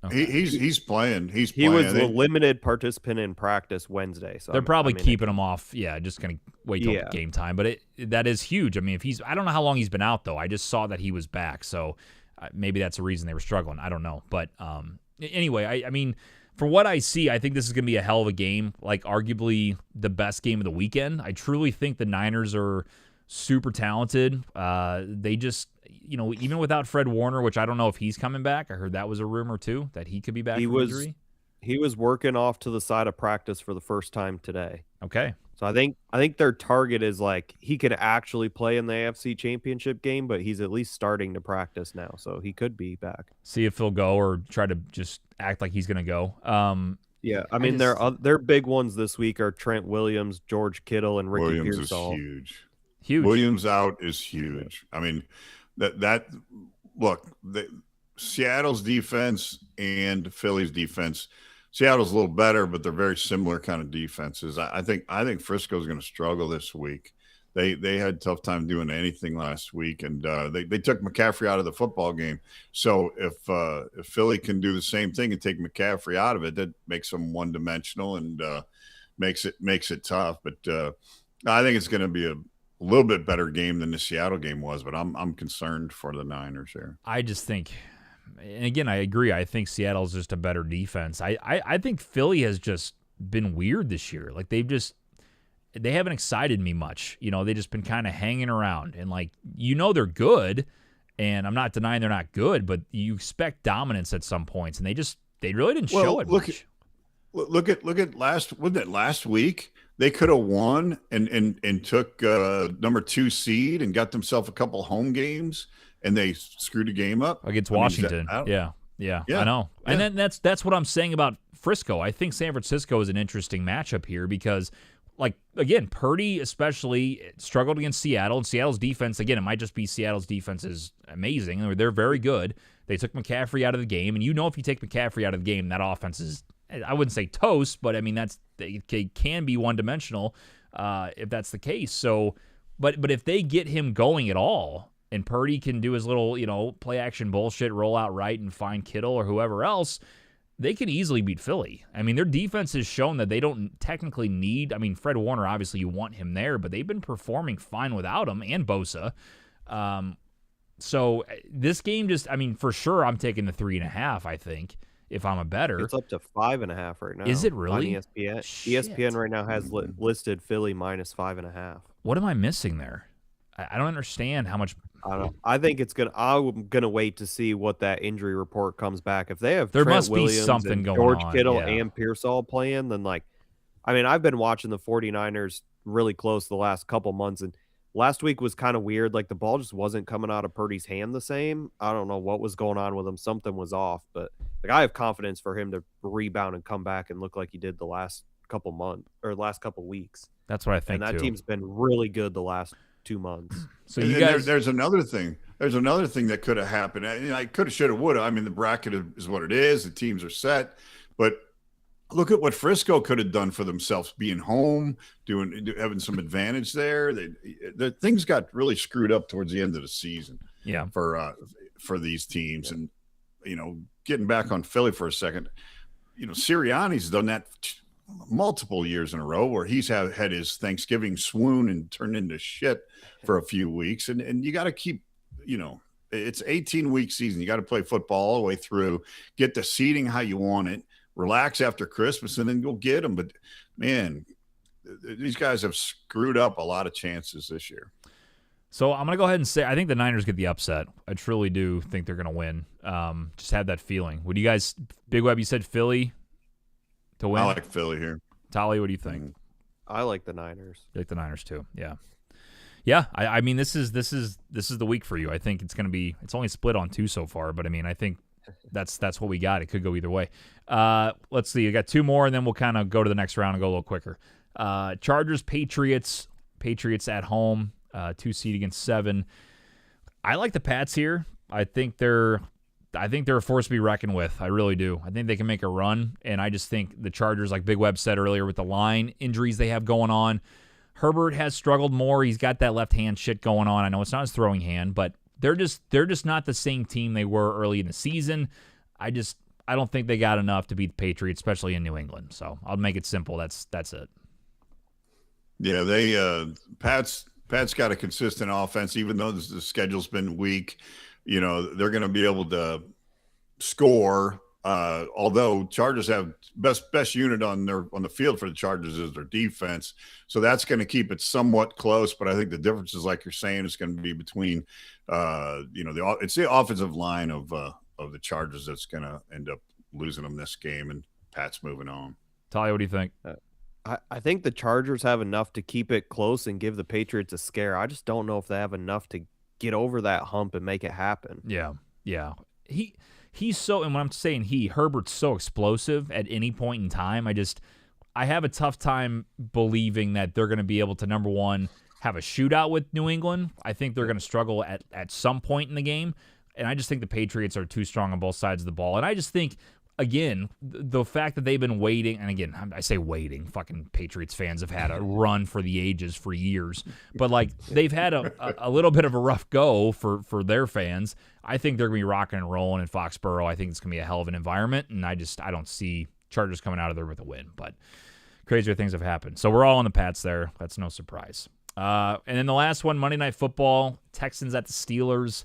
Okay. He's playing. He was a limited participant in practice Wednesday. So they're probably keeping him off. Yeah, just going to wait till game time. But that is huge. I mean, I don't know how long he's been out, though. I just saw that he was back. So maybe that's the reason they were struggling. I don't know. But anyway, I mean, from what I see, I think this is going to be a hell of a game, like arguably the best game of the weekend. I truly think the Niners are super talented. They just, even without Fred Warner, which I don't know if he's coming back. I heard that was a rumor too, that he could be back from injury. He was working off to the side of practice for the first time today. Okay. So I think their target is like he could actually play in the AFC Championship game, but he's at least starting to practice now, so he could be back. See if he'll go or try to just act like he's going to go. Yeah, I mean, their big ones this week are Trent Williams, George Kittle, and Ricky Pearsall. Is huge. Williams out is huge. I mean, Seattle's defense and Philly's defense. Seattle's a little better, but they're very similar kind of defenses. I think Frisco's going to struggle this week. They had a tough time doing anything last week, and they took McCaffrey out of the football game. So if Philly can do the same thing and take McCaffrey out of it, that makes them one-dimensional and makes it tough. But I think it's going to be a little bit better game than the Seattle game was. But I'm concerned for the Niners here. I just think. And again, I agree. I think Seattle's just a better defense. I think Philly has just been weird this year. Like they haven't excited me much. They've just been kind of hanging around and they're good. And I'm not denying they're not good, but you expect dominance at some points, and they really didn't show it much. Look at last week? They could have won and took number 2 seed and got themselves a couple home games. And they screwed the game up against Washington. Yeah, I know. Yeah. And then that's what I'm saying about Frisco. I think San Francisco is an interesting matchup here because, again, Purdy especially struggled against Seattle, and Seattle's defense, again, it might just be Seattle's defense is amazing. They're very good. They took McCaffrey out of the game, and if you take McCaffrey out of the game, that offense is, I wouldn't say toast, but I mean it can be one-dimensional if that's the case. So, but if they get him going at all, and Purdy can do his little, play action bullshit, roll out right and find Kittle or whoever else, they can easily beat Philly. I mean, their defense has shown that they don't technically need, Fred Warner, obviously you want him there, but they've been performing fine without him and Bosa. So this game for sure I'm taking the 3.5, I think, if I'm a better. It's up to 5.5 right now. Is it really? On ESPN. ESPN right now has listed Philly minus 5.5. What am I missing there? I don't understand how much. I don't know. I think I'm gonna wait to see what that injury report comes back. If they have there Trent must Williams be something going George on. Kittle yeah. and Pearsall playing, then I've been watching the 49ers really close the last couple months, and last week was kind of weird. The ball just wasn't coming out of Purdy's hand the same. I don't know what was going on with him. Something was off, but I have confidence for him to rebound and come back and look like he did the last couple months or last couple weeks. That's what I think, and that too. team's been really good the last 2 months. So And you then guys, there's another thing. There's another thing that could have happened. I could have, should have, would have. I mean, the bracket is what it is. The teams are set, but look at what Frisco could have done for themselves, being home, having some advantage there. The things got really screwed up towards the end of the season. yeah. For these teams, and getting back on Philly for a second, Sirianni's done that multiple years in a row where he's had his Thanksgiving swoon and turned into shit for a few weeks, and you got to keep, it's 18-week season. You got to play football all the way through, get the seating how you want it, relax after Christmas, and then go get them. But man, these guys have screwed up a lot of chances this year. So I'm going to go ahead and say I think the Niners get the upset. I truly do think they're going to win. Just have that feeling. Would you guys, Big Web, you said Philly to win? I like Philly here. Tali, what do you think? I like the Niners. You like the Niners too? Yeah. Yeah, I mean this is the week for you. I think it's going to be, it's only split on 2 so far, but I mean I think that's what we got. It could go either way. Let's see. You got 2 more, and then we'll kind of go to the next round and go a little quicker. Chargers, Patriots at home. 2 seed against 7. I like the Pats here. I think they're a force to be reckoned with. I really do. I think they can make a run, and I just think the Chargers, like Big Web said earlier, with the line injuries they have going on. Herbert has struggled more. He's got that left hand shit going on. I know it's not his throwing hand, but they're just not the same team they were early in the season. I don't think they got enough to beat the Patriots, especially in New England. So I'll make it simple. That's it. Yeah, they Pat's got a consistent offense, even though the schedule's been weak. They're going to be able to score. Although Chargers have best unit on the field for the Chargers is their defense, so that's going to keep it somewhat close. But I think the difference is, like you're saying, is going to be between, it's the offensive line of the Chargers that's going to end up losing them this game, and Pat's moving on. Talia, what do you think? I think the Chargers have enough to keep it close and give the Patriots a scare. I just don't know if they have enough to get over that hump and make it happen. Yeah. He's so, and when I'm saying Herbert's so explosive at any point in time. I have a tough time believing that they're going to be able to, number one, have a shootout with New England. I think they're going to struggle at some point in the game, and I just think the Patriots are too strong on both sides of the ball. And I just think, again, the fact that they've been waiting, and again, I say waiting, fucking Patriots fans have had a run for the ages for years, but like they've had a little bit of a rough go for their fans. I think they're going to be rocking and rolling in Foxborough. I think it's going to be a hell of an environment, and I don't see Chargers coming out of there with a win, but crazier things have happened. So we're all on the Pats there. That's no surprise. And then the last one, Monday Night Football, Texans at the Steelers.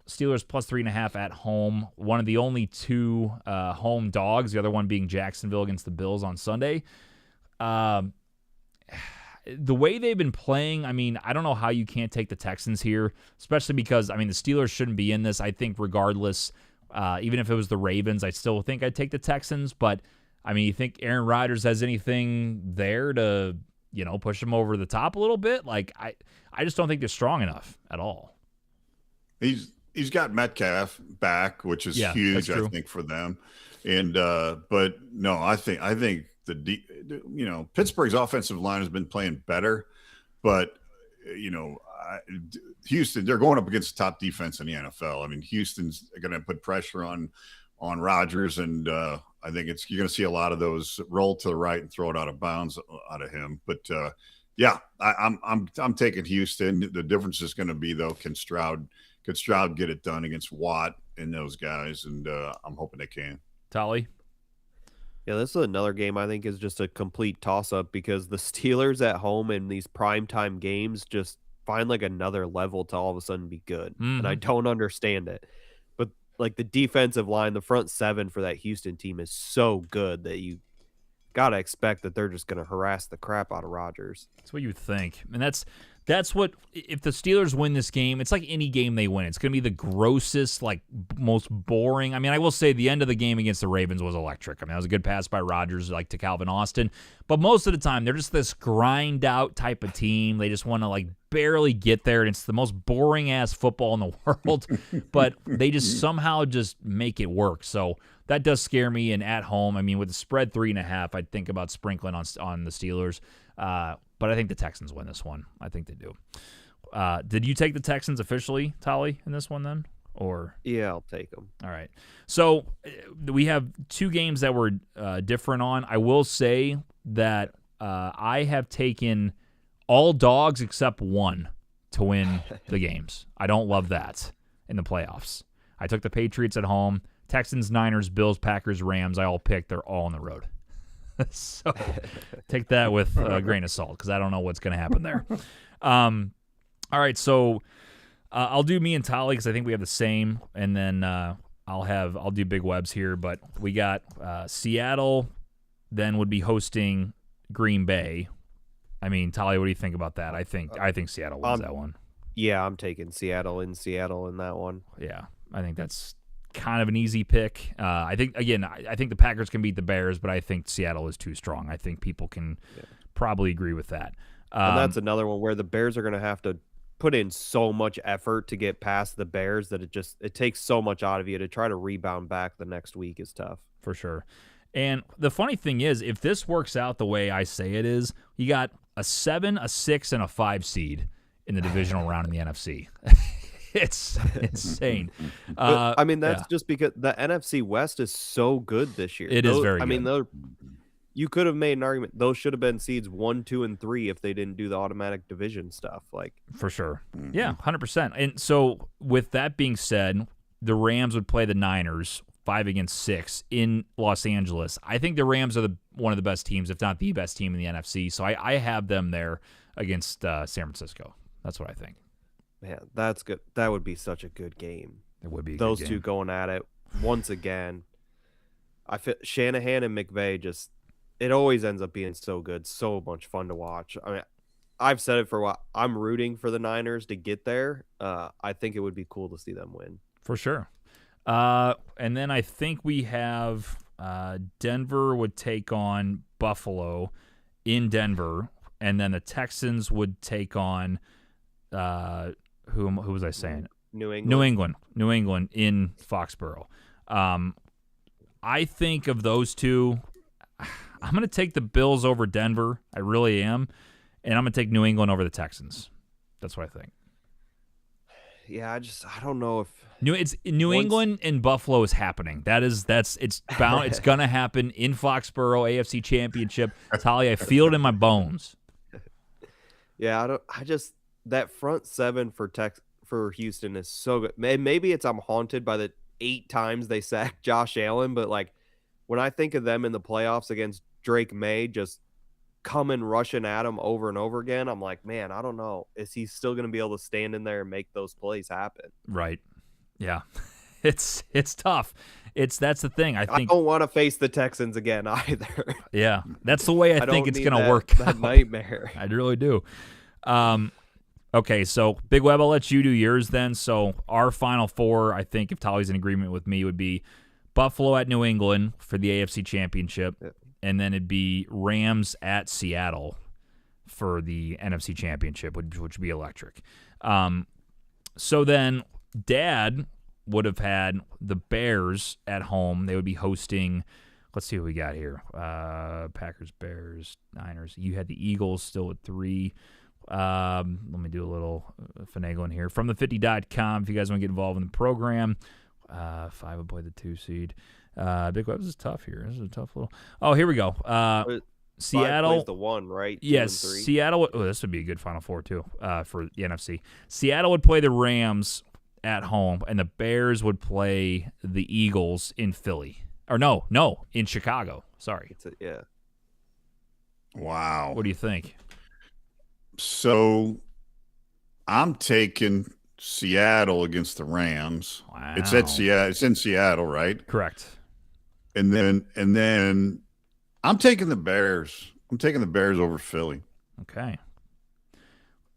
Steelers plus 3.5 at home. One of the only 2 home dogs, the other one being Jacksonville against the Bills on Sunday. The way they've been playing, I mean, I don't know how you can't take the Texans here, especially because, I mean, the Steelers shouldn't be in this. I think regardless, even if it was the Ravens, I still think I'd take the Texans. But, I mean, you think Aaron Rodgers has anything there to, push them over the top a little bit? Like, I just don't think they're strong enough at all. He's got Metcalf back, which is huge, I think, for them. And but no, I think Pittsburgh's offensive line has been playing better, but Houston, they're going up against the top defense in the NFL. I mean, Houston's going to put pressure on Rodgers, and I think you're going to see a lot of those roll to the right and throw it out of bounds out of him. But I'm taking Houston. The difference is going to be, though, can Stroud get it done against Watt and those guys, and I'm hoping they can. Tolly? Yeah, this is another game I think is just a complete toss-up because the Steelers at home in these primetime games just find like another level to all of a sudden be good, and I don't understand it. But like the defensive line, the front 7 for that Houston team is so good that you got to expect that they're just going to harass the crap out of Rodgers. That's what you would think. And that's what, if the Steelers win this game, it's like any game they win. It's going to be the grossest, like most boring. I mean, I will say the end of the game against the Ravens was electric. I mean, that was a good pass by Rodgers, like to Calvin Austin. But most of the time, they're just this grind out type of team. They just want to like barely get there, and it's the most boring-ass football in the world, but they just somehow just make it work. So that does scare me, and at home, I mean, with the spread 3.5, I'd think about sprinkling on the Steelers, but I think the Texans win this one. I think they do. Did you take the Texans officially, Tolly, in this one then? Or Yeah, I'll take them. all right. So we have two games that we're different on. I will say that I have taken all dogs except one to win the games. I don't love that in the playoffs. I took the Patriots at home. Texans, Niners, Bills, Packers, Rams, I all picked. They're all on the road. So take that with a grain of salt because I don't know what's going to happen there. All right, so I'll do me and Tolly because I think we have the same, and then I'll do Big Webs here. But we got Seattle, then would be hosting Green Bay. I mean, Tolly, what do you think about that? I think Seattle wins that one. Yeah, I'm taking Seattle in that one. Yeah, I think that's kind of an easy pick. I think the Packers can beat the Bears, but I think Seattle is too strong. I think people can probably agree with that. And that's another one where the Bears are going to have to put in so much effort to get past the Bears that it takes so much out of you to try to rebound back the next week is tough. For sure. And the funny thing is, if this works out the way I say it is, you got a 7, a 6, and a 5 seed in the divisional round in the NFC. It's insane. I mean, that's just because the NFC West is so good this year. It is very good. I mean, you could have made an argument. Those should have been seeds 1, 2, and 3 if they didn't do the automatic division stuff. For sure. Yeah, 100%. And so with that being said, the Rams would play the Niners 5 against 6 in Los Angeles. I think the Rams are one of the best teams, if not the best team in the NFC. So I have them there against San Francisco. That's what I think. Man, that's good. That would be such a good game. It would be those two going at it once again. I feel Shanahan and McVay just. It always ends up being so good, so much fun to watch. I mean, I've said it for a while. I'm rooting for the Niners to get there. I think it would be cool to see them win. For sure. And then I think we have Denver would take on Buffalo in Denver, and then the Texans would take on who was I saying? New England. New England in Foxborough. I think of those two. I'm going to take the Bills over Denver. I really am. And I'm going to take New England over the Texans. That's what I think. Yeah, I don't know if New England and Buffalo is happening. It's bound. It's going to happen in Foxborough, AFC Championship. Tali, I feel it in my bones. Yeah, that front seven for Houston is so good. Maybe I'm haunted by the 8 times they sacked Josh Allen, but when I think of them in the playoffs against Drake May just coming rushing at him over and over again, I'm like, man, I don't know. Is he still going to be able to stand in there and make those plays happen? Right. Yeah. It's tough. That's the thing. I don't want to face the Texans again either. Yeah. That's the way I think it's going to work that out. Nightmare. I really do. Okay, so Big Web, I'll let you do yours then. So our final 4, I think, if Tolly's in agreement with me, would be Buffalo at New England for the AFC Championship, and then it'd be Rams at Seattle for the NFC Championship, which would be electric. So then Dad would have had the Bears at home. They would be hosting, let's see what we got here. Packers, Bears, Niners. You had the Eagles still at 3. Let me do a little finagling here. From the50.com, if you guys want to get involved in the program. 5 would play the 2 seed. Big Web, this is tough here. This is a tough little. Oh, here we go. Seattle plays the 1, right? 2 yes, and 3. Seattle. Oh, this would be a good Final Four too. For the NFC, Seattle would play the Rams at home, and the Bears would play the Eagles in Philly. Or no, in Chicago. Sorry. Yeah. Wow. What do you think? So, I'm taking Seattle against the Rams. Wow. It's at Seattle. It's in Seattle, right? Correct. And then I'm taking the Bears. I'm taking the Bears over Philly. Okay.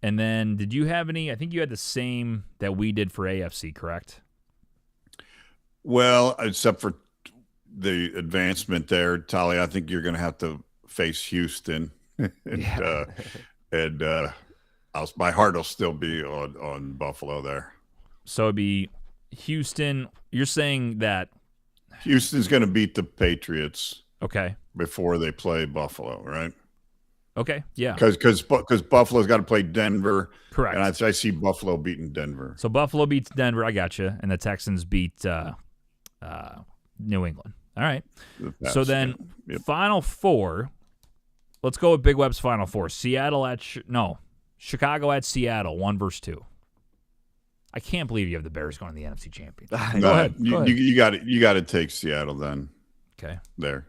And then did you have any? I think you had the same that we did for AFC, correct? Well, except for the advancement there, Tolly, I think you're going to have to face Houston and my heart will still be on Buffalo there. So it'd be Houston. You're saying that Houston's going to beat the Patriots okay. before they play Buffalo, right? Okay, yeah. Because Buffalo's got to play Denver. Correct. And I see Buffalo beating Denver. So Buffalo beats Denver. I got you. And the Texans beat New England. All right. So then Final Four. Let's go with Big Web's Final Four. Chicago at Seattle, 1-2. I can't believe you have the Bears going to the NFC Championship. Go ahead. You got to take Seattle then. Okay. There.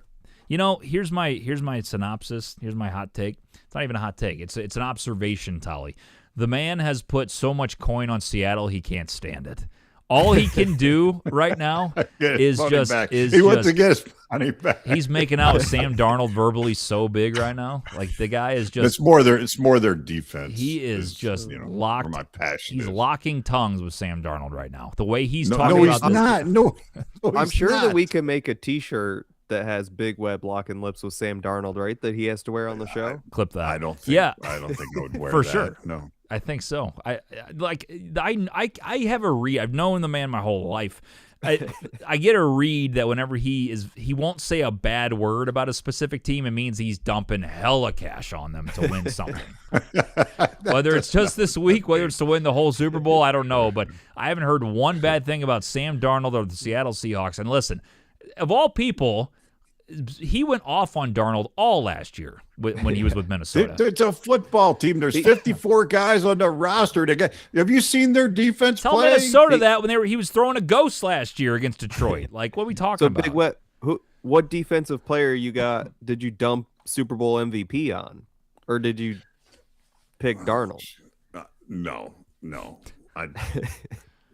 Here's my synopsis. Here's my hot take. It's not even a hot take. It's an observation, Tolly. The man has put so much coin on Seattle he can't stand it. All he can do right now is just he wants to get his money back. He's making out with Sam Darnold verbally so big right now. Like the guy is just. It's more their defense. He is just locked. My passion. He's locking tongues with Sam Darnold right now. The way he's talking about this. Not. No, I'm sure that we can make a T-shirt that has Big Web locking lips with Sam Darnold, right? That he has to wear on the show. Clip that. I don't think I would wear for that. sure. No. I think so. I have a read. I've known the man my whole life. I get a read that whenever he won't say a bad word about a specific team. It means he's dumping hella cash on them to win something. Whether it's just this week, whether it's to win the whole Super Bowl, I don't know. But I haven't heard one bad thing about Sam Darnold or the Seattle Seahawks. And listen, of all people, he went off on Darnold all last year when he was with Minnesota. It's a football team. There's 54 guys on the roster. Have you seen their defense Tell play? Minnesota that when he was throwing a ghost last year against Detroit. Like, what are we talking about? Big Wet, what defensive player did you dump Super Bowl MVP on? Or did you pick Darnold? No. I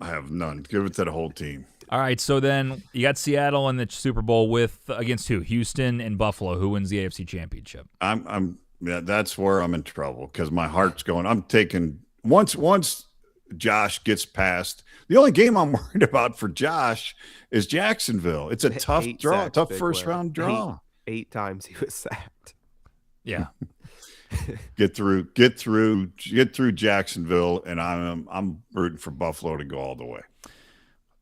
have none. Give it to the whole team. All right, so then you got Seattle in the Super Bowl against who? Houston and Buffalo. Who wins the AFC Championship? That's where I'm in trouble because my heart's going. I'm taking once Josh gets past. The only game I'm worried about for Josh is Jacksonville. It's a tough draw, tough first round draw. 8 times he was sacked. Yeah. Get through Jacksonville, and I'm rooting for Buffalo to go all the way.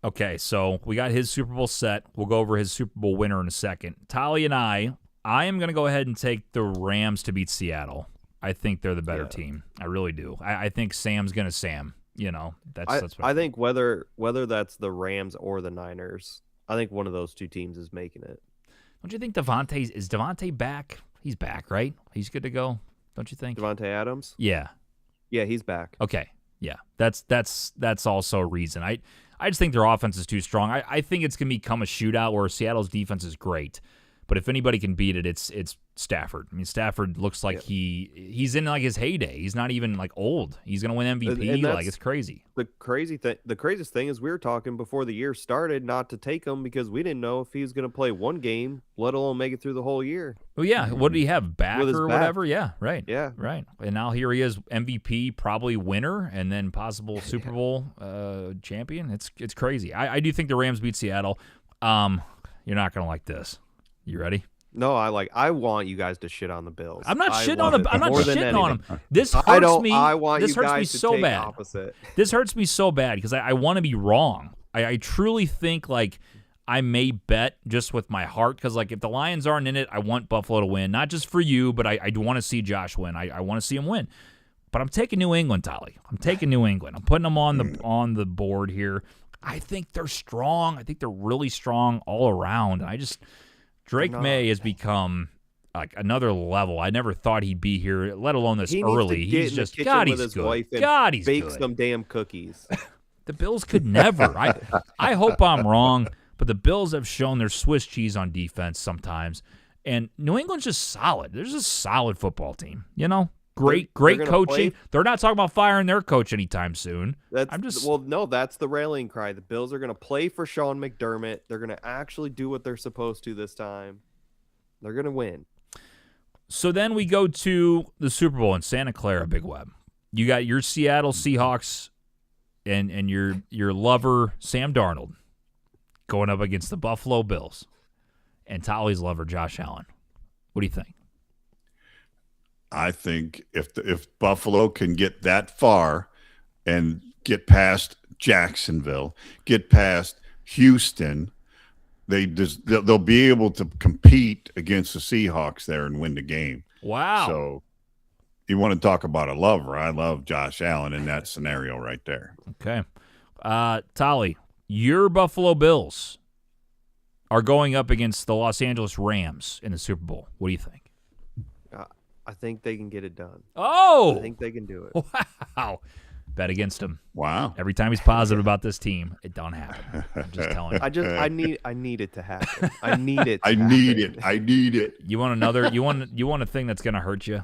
Okay, so we got his Super Bowl set. We'll go over his Super Bowl winner in a second. Tolly and I am going to go ahead and take the Rams to beat Seattle. I think they're the better team. I really do. I think Sam's going to Sam. That's what I think whether that's the Rams or the Niners, I think one of those two teams is making it. Don't you think is Devontae back? He's back, right? He's good to go. Don't you think? Devontae Adams? Yeah. Yeah, he's back. Okay. Yeah. That's also a reason. I just think their offense is too strong. I think it's going to become a shootout where Seattle's defense is great. But if anybody can beat it, it's Stafford. I mean, Stafford looks like he's in like his heyday. He's not even like old. He's going to win MVP. Like it's crazy. The craziest thing is we were talking before the year started not to take him because we didn't know if he was going to play one game, let alone make it through the whole year. Well, yeah. What did he have? Back or whatever? Yeah, right. Yeah. Right. And now here he is, MVP, probably winner, and then possible Super Bowl champion. It's crazy. I do think the Rams beat Seattle. You're not going to like this. You ready? No, I want you guys to shit on the Bills. I'm not shitting on them. I'm not shitting on them. This hurts me. This hurts me so bad. Opposite. This hurts me so bad because I want to be wrong. I truly think like I may bet just with my heart because like if the Lions aren't in it, I want Buffalo to win. Not just for you, but I do want to see Josh win. I want to see him win. But I'm taking New England, Tolly. I'm taking New England. I'm putting them on the board here. I think they're strong. I think they're really strong all around. Drake May has become like another level. I never thought he'd be here, let alone this early. He's just God. He's good. God, he's bake good. Some damn cookies. The Bills could never. I hope I'm wrong, but the Bills have shown their Swiss cheese on defense sometimes, and New England's just solid. There's a solid football team. Great coaching. They're not talking about firing their coach anytime soon. That's the rallying cry. The Bills are going to play for Sean McDermott. They're going to actually do what they're supposed to this time. They're going to win. So then we go to the Super Bowl in Santa Clara, Big Web. You got your Seattle Seahawks and your lover Sam Darnold going up against the Buffalo Bills and Tolly's lover Josh Allen. What do you think? I think if Buffalo can get that far and get past Jacksonville, get past Houston, they'll be able to compete against the Seahawks there and win the game. Wow. So you want to talk about a lover? I love Josh Allen in that scenario right there. Okay. Tolly, your Buffalo Bills are going up against the Los Angeles Rams in the Super Bowl. What do you think? I think they can get it done. Oh! I think they can do it. Wow. Bet against him. Wow. Every time he's positive about this team, it don't happen. I'm just telling you. I need it to happen. I need it. I need it. You want another? You want a thing that's gonna hurt you?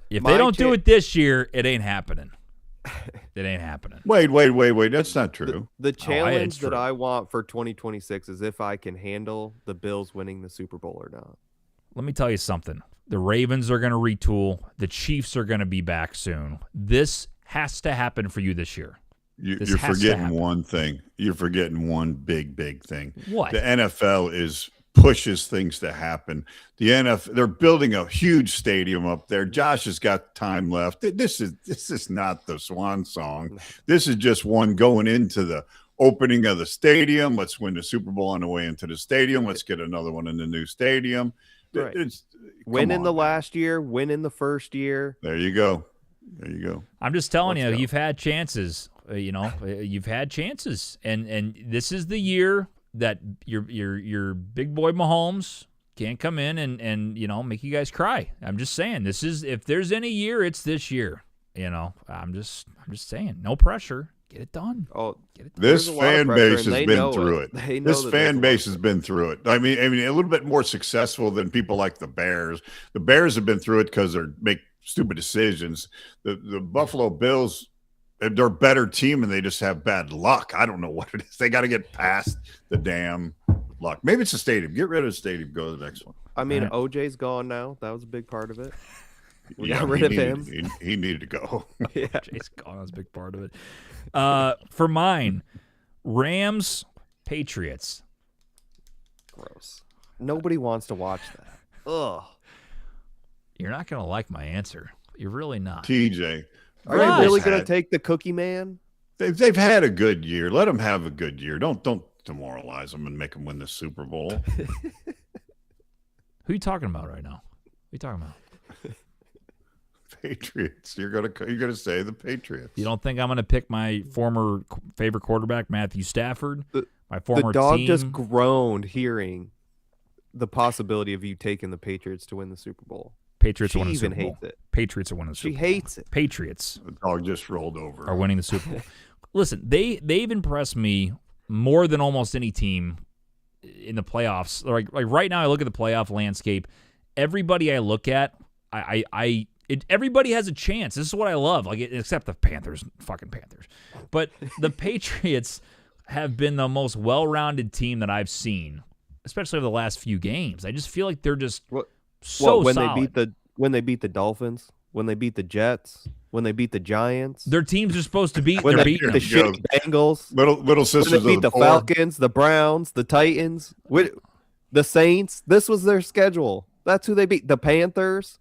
If My they don't do it this year, it ain't happening. It ain't happening. Wait. That's not true. The challenge it's true. that I want for 2026 is if I can handle the Bills winning the Super Bowl or not. Let me tell you something. The Ravens are going to retool. The Chiefs are going to be back soon. This has to happen for you this year. You're forgetting one thing. You're forgetting one big thing. What? The NFL pushes things to happen. The NFL, they're building a huge stadium up there. Josh has got time left. This is not the swan song. This is just one going into the opening of the stadium. Let's win the Super Bowl on the way into the stadium. Let's get another one in the new stadium. Right. Win in the last year, win in the first year. There you go. I'm just telling you, you've had chances. You've had chances, and this is the year that your big boy Mahomes can't come in and make you guys cry. I'm just saying, this is, if there's any year, it's this year. I'm just saying, no pressure. Get it done. Oh, this fan base has been through it. This fan base has been through it. I mean, a little bit more successful than people like the Bears. The Bears have been through it because they make stupid decisions. The Buffalo Bills, they're a better team and they just have bad luck. I don't know what it is. They got to get past the damn luck. Maybe it's the stadium. Get rid of the stadium. Go to the next one. I mean, OJ's gone now. That was a big part of it. We got rid of him. He needed to go. Yeah, OJ's gone. That was a big part of it. For mine, Rams, Patriots. Gross. Nobody wants to watch that. Ugh. You're not going to like my answer. You're really not. TJ. Are you really going to take the Cookie Man? They've had a good year. Let them have a good year. Don't demoralize them and make them win the Super Bowl. Who are you talking about right now? Who are you talking about? Patriots. You're gonna say the Patriots. You don't think I'm gonna pick my former favorite quarterback, Matthew Stafford? My former the dog team? just groaned hearing the possibility of you taking the Patriots to win the Super Bowl. Patriots She are winning the even Super Bowl. hates it. Patriots are winning the Super She Bowl. hates it. Patriots The dog just rolled over. are winning the Super Bowl. Listen, they've impressed me more than almost any team in the playoffs. Like right now, I look at the playoff landscape. Everybody I look at, everybody has a chance. This is what I love. Except the Panthers, fucking Panthers. But the Patriots have been the most well-rounded team that I've seen, especially over the last few games. I just feel like they're just when solid. they beat the Dolphins, when they beat the Jets, when they beat the Giants, Their teams are supposed to beat. when They're they beating beat the them. shitty Bengals, Little sisters when they beat of the poor. Falcons, the Browns, the Titans, the Saints. This was their schedule. That's who they beat. The Panthers.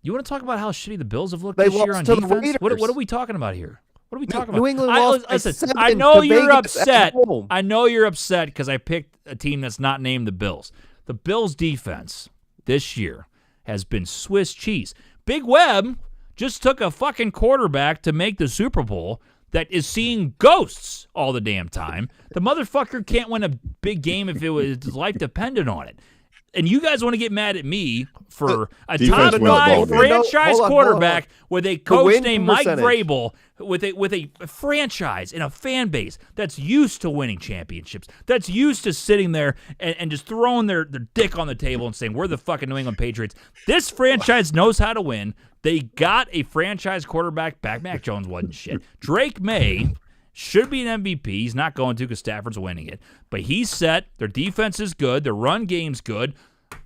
You want to talk about how shitty the Bills have looked They this year lost on to the defense? What Raiders. are we talking about here? What are we talking New about? England lost by Listen, 7 I know to you're Vegas at upset. home. I know you're upset because I picked a team that's not named the Bills. The Bills' defense this year has been Swiss cheese. Big Webb just took a fucking quarterback to make the Super Bowl that is seeing ghosts all the damn time. The motherfucker can't win a big game if his life depended on it. And you guys want to get mad at me for a Defense top wins five ball games. franchise Hold on. quarterback with a coach win named Mike percentage. Vrabel with a franchise and a fan base that's used to winning championships, that's used to sitting there and just throwing their dick on the table and saying, we're the fucking New England Patriots. This franchise knows how to win. They got a franchise quarterback back. Mac Jones wasn't shit. Drake May should be an MVP. He's not going to because Stafford's winning it. But he's set. Their defense is good. Their run game's good.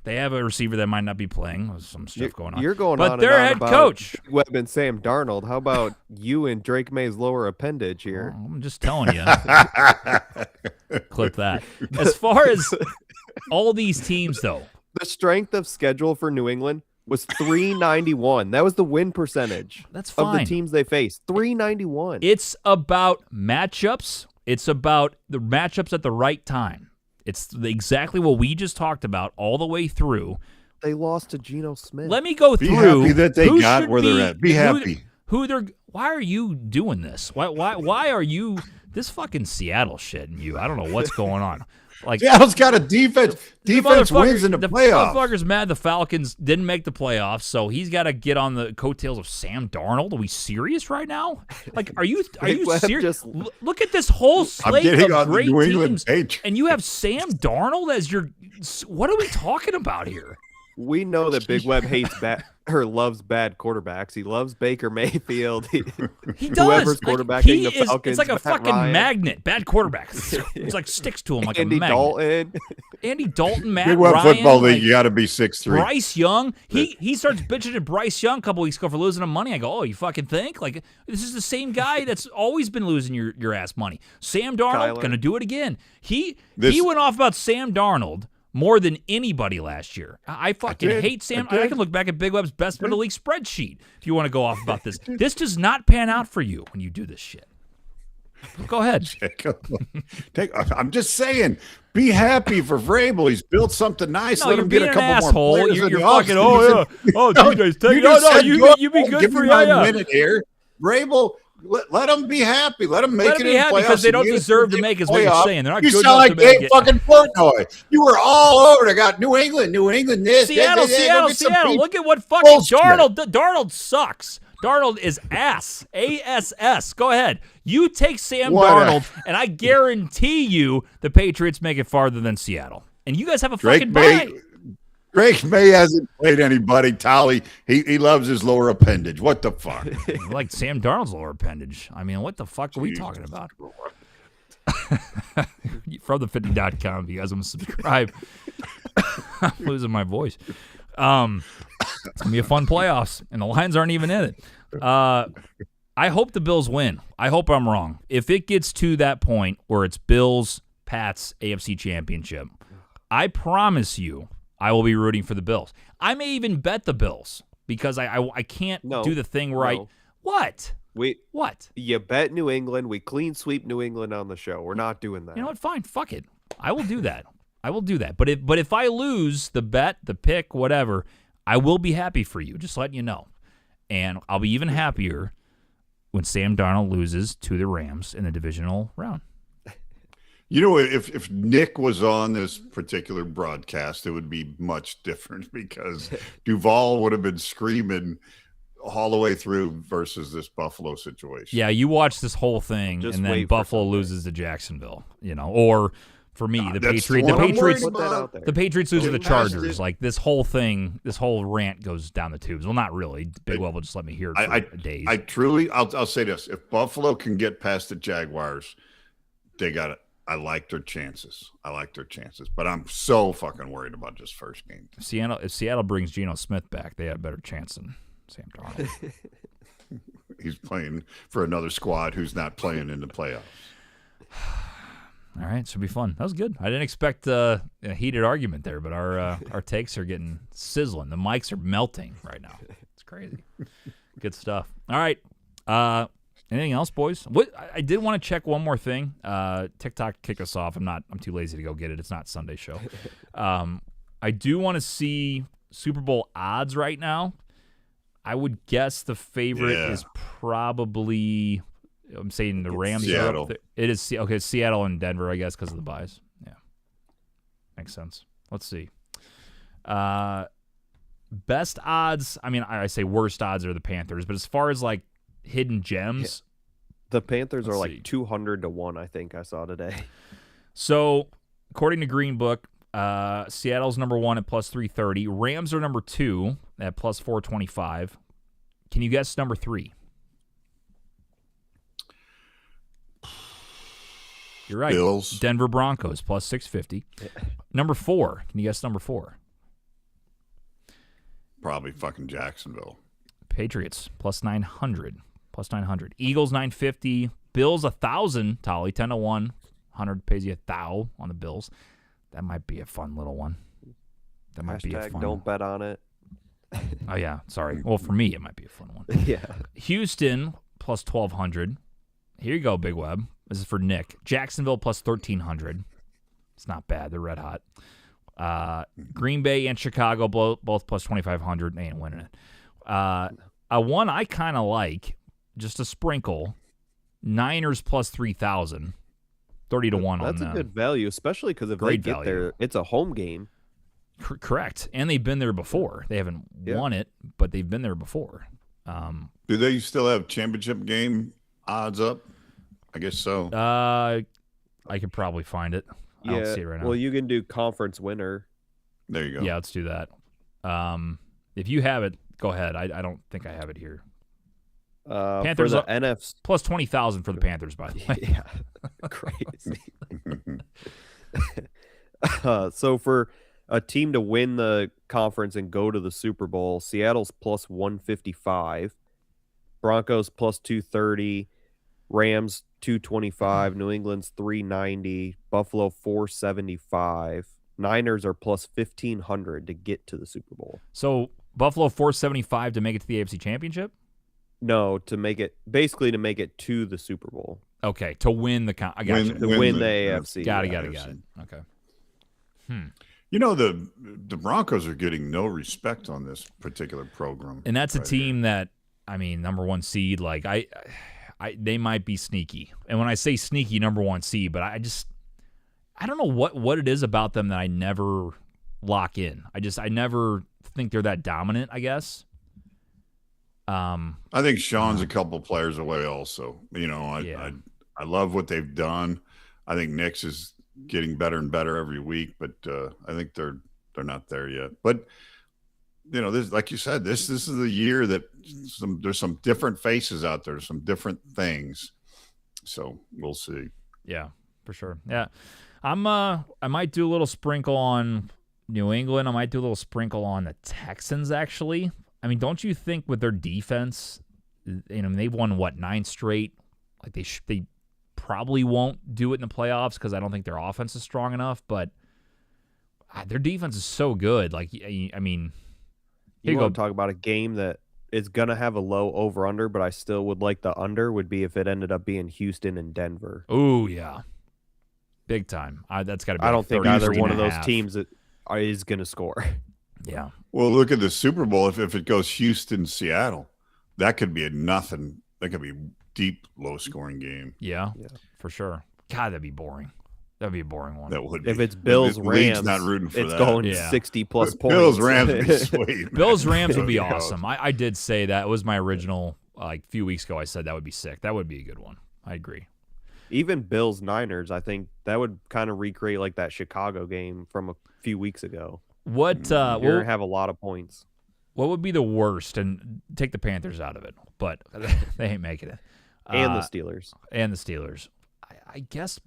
They have a receiver that might not be playing. There's some stuff going on. You're going but on their and on head about coach. Webb and Sam Darnold. How about you and Drake May's lower appendage here? I'm just telling you. Clip that. As far as all these teams, though, The strength of schedule for New England, was 391. That was the win percentage. That's fine. Of the teams they faced. 391. It's about matchups. It's about the matchups at the right time. It's exactly what we just talked about all the way through. They lost to Geno Smith. Let me go through. Be happy that they who got should where they're at. Be happy. Why are you doing this? Why are you this fucking Seattle shit in you? I don't know what's going on. Like Seattle's got a defense. Defense wins in the playoffs. The motherfucker's mad the Falcons didn't make the playoffs, so he's got to get on the coattails of Sam Darnold. Are we serious right now? Like, are you serious? Look at this whole slate of great teams, and you have Sam Darnold as your. What are we talking about here? We know that Big Web loves bad quarterbacks. He loves Baker Mayfield. He does. Whoever's quarterbacking the Falcons. It's like a fucking Ryan. magnet. Bad quarterback. It's like sticks to him like Andy a magnet. Andy Dalton, Matt Big Web Ryan. football league, you got to be 6'3". Bryce Young. He starts bitching at Bryce Young a couple weeks ago for losing him money. I go, oh, you fucking think? Like, this is the same guy that's always been losing your ass money. Sam Darnold, going to do it again. He went off about Sam Darnold more than anybody last year. I fucking hate Sam. I can look back at Big Web's best middle league spreadsheet if you want to go off about this. This does not pan out for you when you do this shit. Go ahead. I'm just saying, be happy for Vrabel. He's built something nice. No, Let him get a couple more players. You're fucking, oh, TJ's taking. You be good for a minute here. Vrabel, let them be happy. Let them make it in the playoffs. Because they don't deserve to make, is what you're saying. They're not good enough to make it. You sound like Dave fucking Portnoy. You were all over. They got New England this. Seattle. Look at what fucking Darnold sucks. Darnold is ass. ASS. Go ahead. You take Sam Darnold, and I guarantee you the Patriots make it farther than Seattle. And you guys have a fucking bye. Drake May hasn't played anybody. Tolly, he loves his lower appendage. What the fuck? Like Sam Darnold's lower appendage. I mean, what the fuck are we talking about? From the50.com, if you guys want to subscribe. I'm losing my voice. It's going to be a fun playoffs, and the Lions aren't even in it. I hope the Bills win. I hope I'm wrong. If it gets to that point where it's Bills, Pats, AFC Championship, I promise you I will be rooting for the Bills. I may even bet the Bills because I can't do the thing where What? What? You bet New England. We clean sweep New England on the show. We're not doing that. You know what? Fine. Fuck it. I will do that. But if I lose the bet, the pick, whatever, I will be happy for you. Just letting you know. And I'll be even happier when Sam Darnold loses to the Rams in the divisional round. You know, if Nick was on this particular broadcast, it would be much different because Duvall would have been screaming all the way through versus this Buffalo situation. Yeah, you watch this whole thing, and then Buffalo loses to Jacksonville, or for me, the Patriots lose to the Chargers. Like this whole thing, this whole rant goes down the tubes. Well, not really. Big Well will just let me hear it for days. I'll say this: if Buffalo can get past the Jaguars, they got it. I like their chances. But I'm so fucking worried about just first game. If Seattle brings Geno Smith back, they have a better chance than Sam Darnold. He's playing for another squad who's not playing in the playoffs. All right, should be fun. That was good. I didn't expect a heated argument there, but our takes are getting sizzling. The mics are melting right now. It's crazy. Good stuff. All right. Anything else, boys? What I did want to check one more thing. TikTok kick us off. I'm too lazy to go get it. It's not Sunday show. I do want to see Super Bowl odds right now. I would guess the favorite is probably. I'm saying the Rams. Seattle. Are up there. It is okay. Seattle and Denver, I guess, because of the buys. Yeah, makes sense. Let's see. Best odds. I mean, I say worst odds are the Panthers, but as far as like hidden gems, the Panthers are like 200 to 1. I think I saw today. So, according to Green Book, Seattle's number 1 at plus 330. Rams are number 2 at plus 425. Can you guess number 3? You're right. Bills. Denver Broncos plus 650. Number 4. Can you guess number 4? Probably fucking Jacksonville. Patriots plus 900. Plus 900. Eagles 950. Bills 1,000. Tolly 10 to 1. 100 pays you 1,000 on the Bills. That might be a fun little one. That might be a fun. Don't bet on it. Oh, yeah. Sorry. Well, for me, it might be a fun one. Yeah. Houston plus 1,200. Here you go, Big Web. This is for Nick. Jacksonville plus 1,300. It's not bad. They're red hot. Green Bay and Chicago both plus 2,500. They ain't winning it. A one I kind of like, just a sprinkle. Niners plus 3,000. 30 to 1 on them. That's a good value, especially because if Great they get value. there, it's a home game. Correct. And they've been there before. They haven't won it, but they've been there before. Do they still have championship game odds up? I guess so. I could probably find it. I don't see it right now. Well, you can do conference winner. There you go. Yeah, let's do that. If you have it, go ahead. I don't think I have it here. Panthers for the NFC. Plus 20,000 for the Panthers, by the way. Yeah, crazy. So for a team to win the conference and go to the Super Bowl, Seattle's plus 155, Broncos plus 230, Rams 225, New England's 390, Buffalo 475. Niners are plus 1,500 to get to the Super Bowl. So Buffalo 475 to make it to the AFC Championship? No, to make it to the Super Bowl. Okay, to win the I got you. To win the AFC. Got it. Okay. You know, the Broncos are getting no respect on this particular program. And that's a team that, I mean, number one seed, like they might be sneaky. And when I say sneaky, number one seed, but I don't know what it is about them that I never lock in. I never think they're that dominant, I guess. I think Sean's a couple players away also. You know, I love what they've done. I think Nick's is getting better and better every week, but I think they're not there yet. But you know, this, like you said, this is the year that there's some different faces out there, some different things. So we'll see. Yeah, for sure. Yeah. I might do a little sprinkle on New England. I might do a little sprinkle on the Texans, actually. I mean, don't you think with their defense, you know, they've won, 9 straight? Like, they probably won't do it in the playoffs because I don't think their offense is strong enough, but their defense is so good. Like, I mean, you want to talk about a game that is going to have a low over-under, but I still would like the under would be if it ended up being Houston and Denver. Oh, yeah. Big time. That's got to be I don't think either one of those half. teams is going to score. Yeah. Well, look at the Super Bowl. If it goes Houston, Seattle, that could be nothing. That could be deep, low-scoring game. Yeah, for sure. God, that'd be boring. That'd be a boring one. That would. If it's Bills Rams, not rooting for it's that. going 60+ points. Bills Rams would be sweet. Bills Rams would be awesome. I did say that. It was my original, like a few weeks ago. I said that would be sick. That would be a good one. I agree. Even Bills Niners, I think that would kind of recreate like that Chicago game from a few weeks ago. What you're gonna have a lot of points. What would be the worst? And take the Panthers out of it, but they ain't making it. And the Steelers. I guess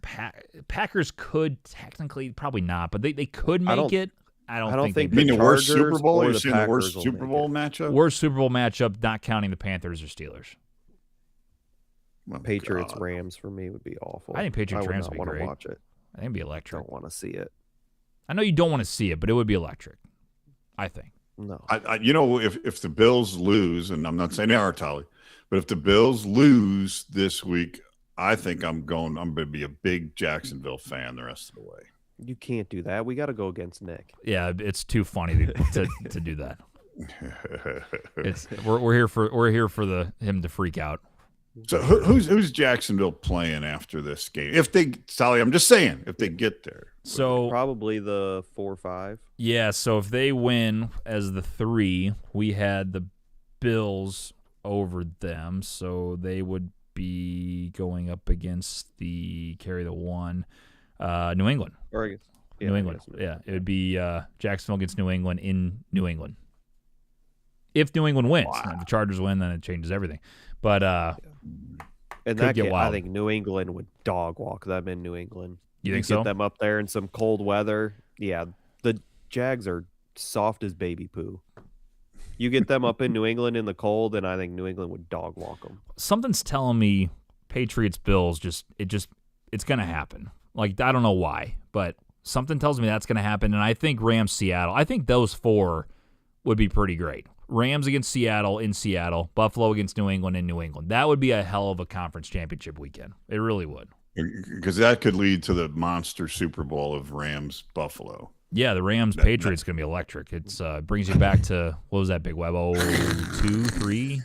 Packers could technically, probably not, but they could make it. I don't think you mean the worst Super Chargers Bowl? or You're the saying the worst Packers Super Bowl matchup? Worst Super Bowl matchup, not counting the Panthers or Steelers. Patriots Rams for me would be awful. I think Patriots Rams would be great. I want to watch it. I think it'd be electric. I don't want to see it. I know you don't want to see it, but it would be electric. I think. No. You know, if the Bills lose, and I'm not saying they are, Tolly, but if the Bills lose this week, I think I'm going to be a big Jacksonville fan the rest of the way. You can't do that. We got to go against Nick. Yeah, it's too funny to do that. We're here for him to freak out. So who's Jacksonville playing after this game? If they, Sally, I'm just saying, if they get there. So probably the 4 or 5. Yeah, so if they win as the 3, we had the Bills over them, so they would be going up against the carry the 1, New England. Or I guess, New England. Yeah, it would be Jacksonville against New England in New England. If New England wins, if the Chargers win, then it changes everything. But in that game, I think New England would dog walk them in New England. You think get so? Them up there in some cold weather. Yeah, the Jags are soft as baby poo. You get them up in New England in the cold, and I think New England would dog walk them. Something's telling me Patriots Bills it's going to happen. Like, I don't know why, but something tells me that's going to happen. And I think Rams Seattle. I think those 4 would be pretty great. Rams against Seattle in Seattle, Buffalo against New England in New England. That would be a hell of a conference championship weekend. It really would. Because that could lead to the monster Super Bowl of Rams-Buffalo. Yeah, the Rams-Patriots going to be electric. It's brings you back to, what was that, Big Web? 2, 3?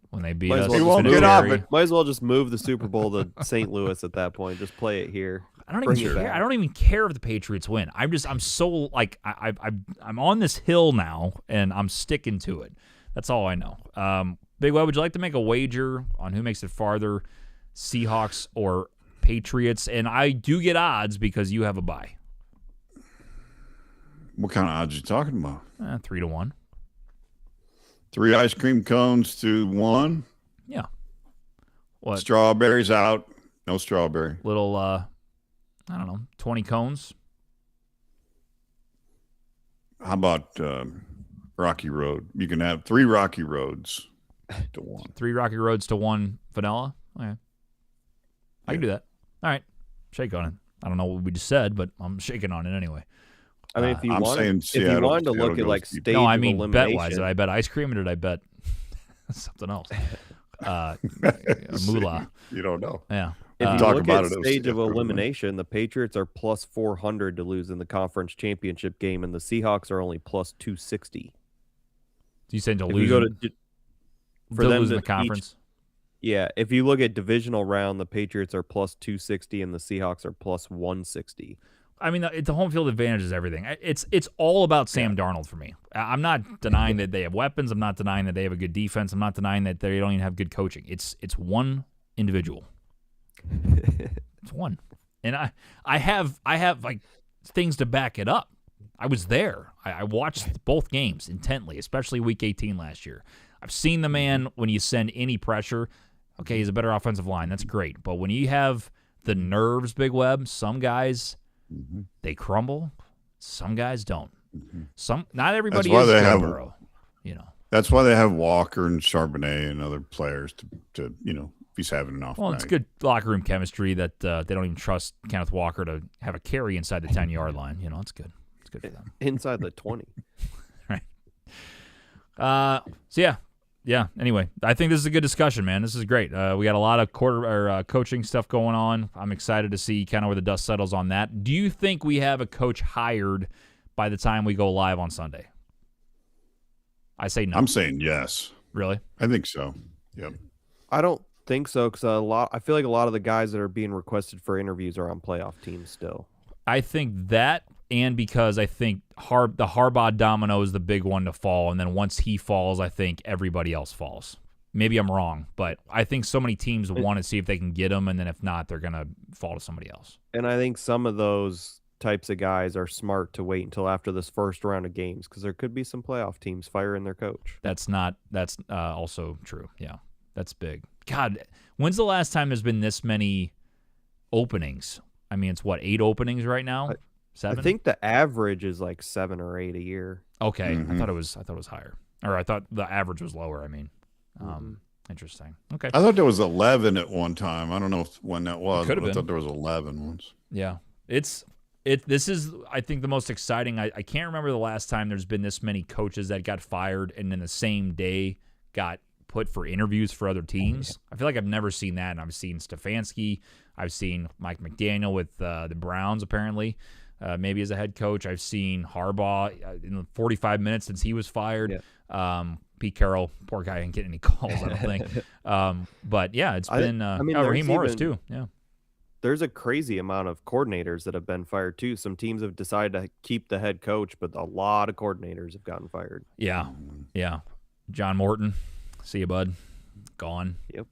When they beat us. He won't get off it. Might as well just move the Super Bowl to St. Louis at that point. Just play it here. I don't even care. I don't even care if the Patriots win. I'm so like I'm on this hill now, and I'm sticking to it. That's all I know. Big Web, would you like to make a wager on who makes it farther, Seahawks or Patriots? And I do get odds because you have a bye. What kind of odds are you talking about? 3 to 1. 3 ice cream cones to 1. Yeah. What? Strawberries out. No strawberry. Little, I don't know, 20 cones. How about Rocky Road? You can have 3 Rocky Roads to 1. 3 Rocky Roads to 1 vanilla. Okay. I can do that. All right. Shake on it. I don't know what we just said, but I'm shaking on it anyway. I mean, if you wanted to look at like stage no, I mean of bet wise. Did I bet ice cream or did I bet something else? Moolah. You don't know. Yeah. If you look at stage of elimination, the Patriots are plus 400 to lose in the conference championship game, and the Seahawks are only plus 260. You saying to if lose? You go to, for them lose to in the conference. Yeah, if you look at divisional round, the Patriots are plus 260 and the Seahawks are plus 160. I mean, the home field advantage is everything. It's all about Sam Darnold for me. I'm not denying that they have weapons. I'm not denying that they have a good defense. I'm not denying that they don't even have good coaching. It's one individual. It's one, and I have like things to back it up. I was there. I watched both games intently, especially Week 18 last year. I've seen the man when you send any pressure. Okay, he's a better offensive line. That's great, but when you have the nerves, Big Web, some guys. Mm-hmm. They crumble. Some guys don't. Mm-hmm. Not everybody is Joe Burrow, you know. That's why they have Walker and Charbonnet and other players to if he's having an off night. It's good locker room chemistry that they don't even trust Kenneth Walker to have a carry inside the 10-yard line. You know, it's good. It's good for them. Inside the 20. Right. So yeah. Anyway, I think this is a good discussion, man. This is great. We got a lot of coaching stuff going on. I'm excited to see kind of where the dust settles on that. Do you think we have a coach hired by the time we go live on Sunday? I say no. I'm saying yes. Really? I think so. Yep. I don't think so because I feel like a lot of the guys that are being requested for interviews are on playoff teams still. I think that, and because I think the Harbaugh domino is the big one to fall, and then once he falls, I think everybody else falls. Maybe I'm wrong, but I think so many teams want to see if they can get him, and then if not, they're going to fall to somebody else. And I think some of those types of guys are smart to wait until after this first round of games because there could be some playoff teams firing their coach. That's also true. Yeah, that's big. God, when's the last time there's been this many openings? I mean, it's 8 openings right now? 7? I think the average is like 7 or 8 a year. Okay. Mm-hmm. I thought it was higher. Or I thought the average was lower, I mean. Interesting. Okay. I thought there was 11 at one time. I don't know when that was. Could have been. I thought there was 11 once. Yeah. This is, I think, the most exciting. I can't remember the last time there's been this many coaches that got fired and then the same day got put for interviews for other teams. I feel like I've never seen that, and I've seen Stefanski. I've seen Mike McDaniel with the Browns, apparently, maybe as a head coach. I've seen Harbaugh in the 45 minutes since he was fired. Yeah. Pete Carroll, poor guy, didn't get any calls, I don't think. But, yeah, it's been Raheem Morris, too. Yeah. There's a crazy amount of coordinators that have been fired, too. Some teams have decided to keep the head coach, but a lot of coordinators have gotten fired. Yeah. John Morton, see you, bud. Gone. Yep.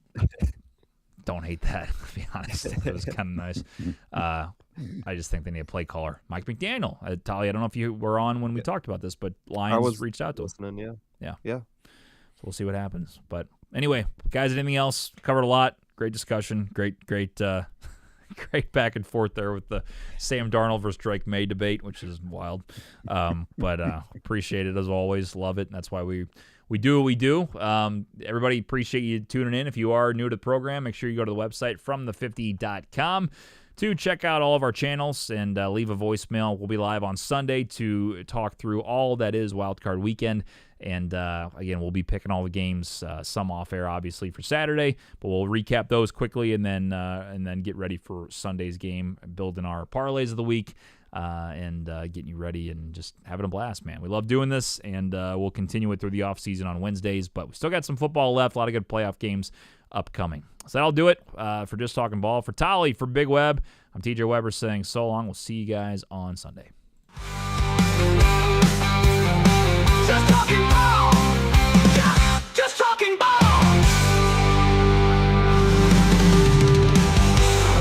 Don't hate that, to be honest. It was kind of nice. I just think they need a play caller. Mike McDaniel. Tali, I don't know if you were on when we talked about this, but Lions reached out to us. Yeah. So we'll see what happens. But anyway, guys, anything else? Covered a lot. Great discussion. Great great back and forth there with the Sam Darnold versus Drake May debate, which is wild. But appreciate it as always. Love it. And that's why we do what we do. Everybody, appreciate you tuning in. If you are new to the program, make sure you go to the website fromthe50.com. to check out all of our channels and leave a voicemail. We'll be live on Sunday to talk through all that is Wildcard Weekend. And, again, we'll be picking all the games, some off air, obviously, for Saturday. But we'll recap those quickly and then get ready for Sunday's game, building our parlays of the week, and getting you ready and just having a blast, man. We love doing this, and we'll continue it through the offseason on Wednesdays. But we still got some football left, a lot of good playoff games upcoming. So that'll do it for Just Talking Ball. For Tolly, for Big Web, I'm TJ Weber saying so long. We'll see you guys on Sunday.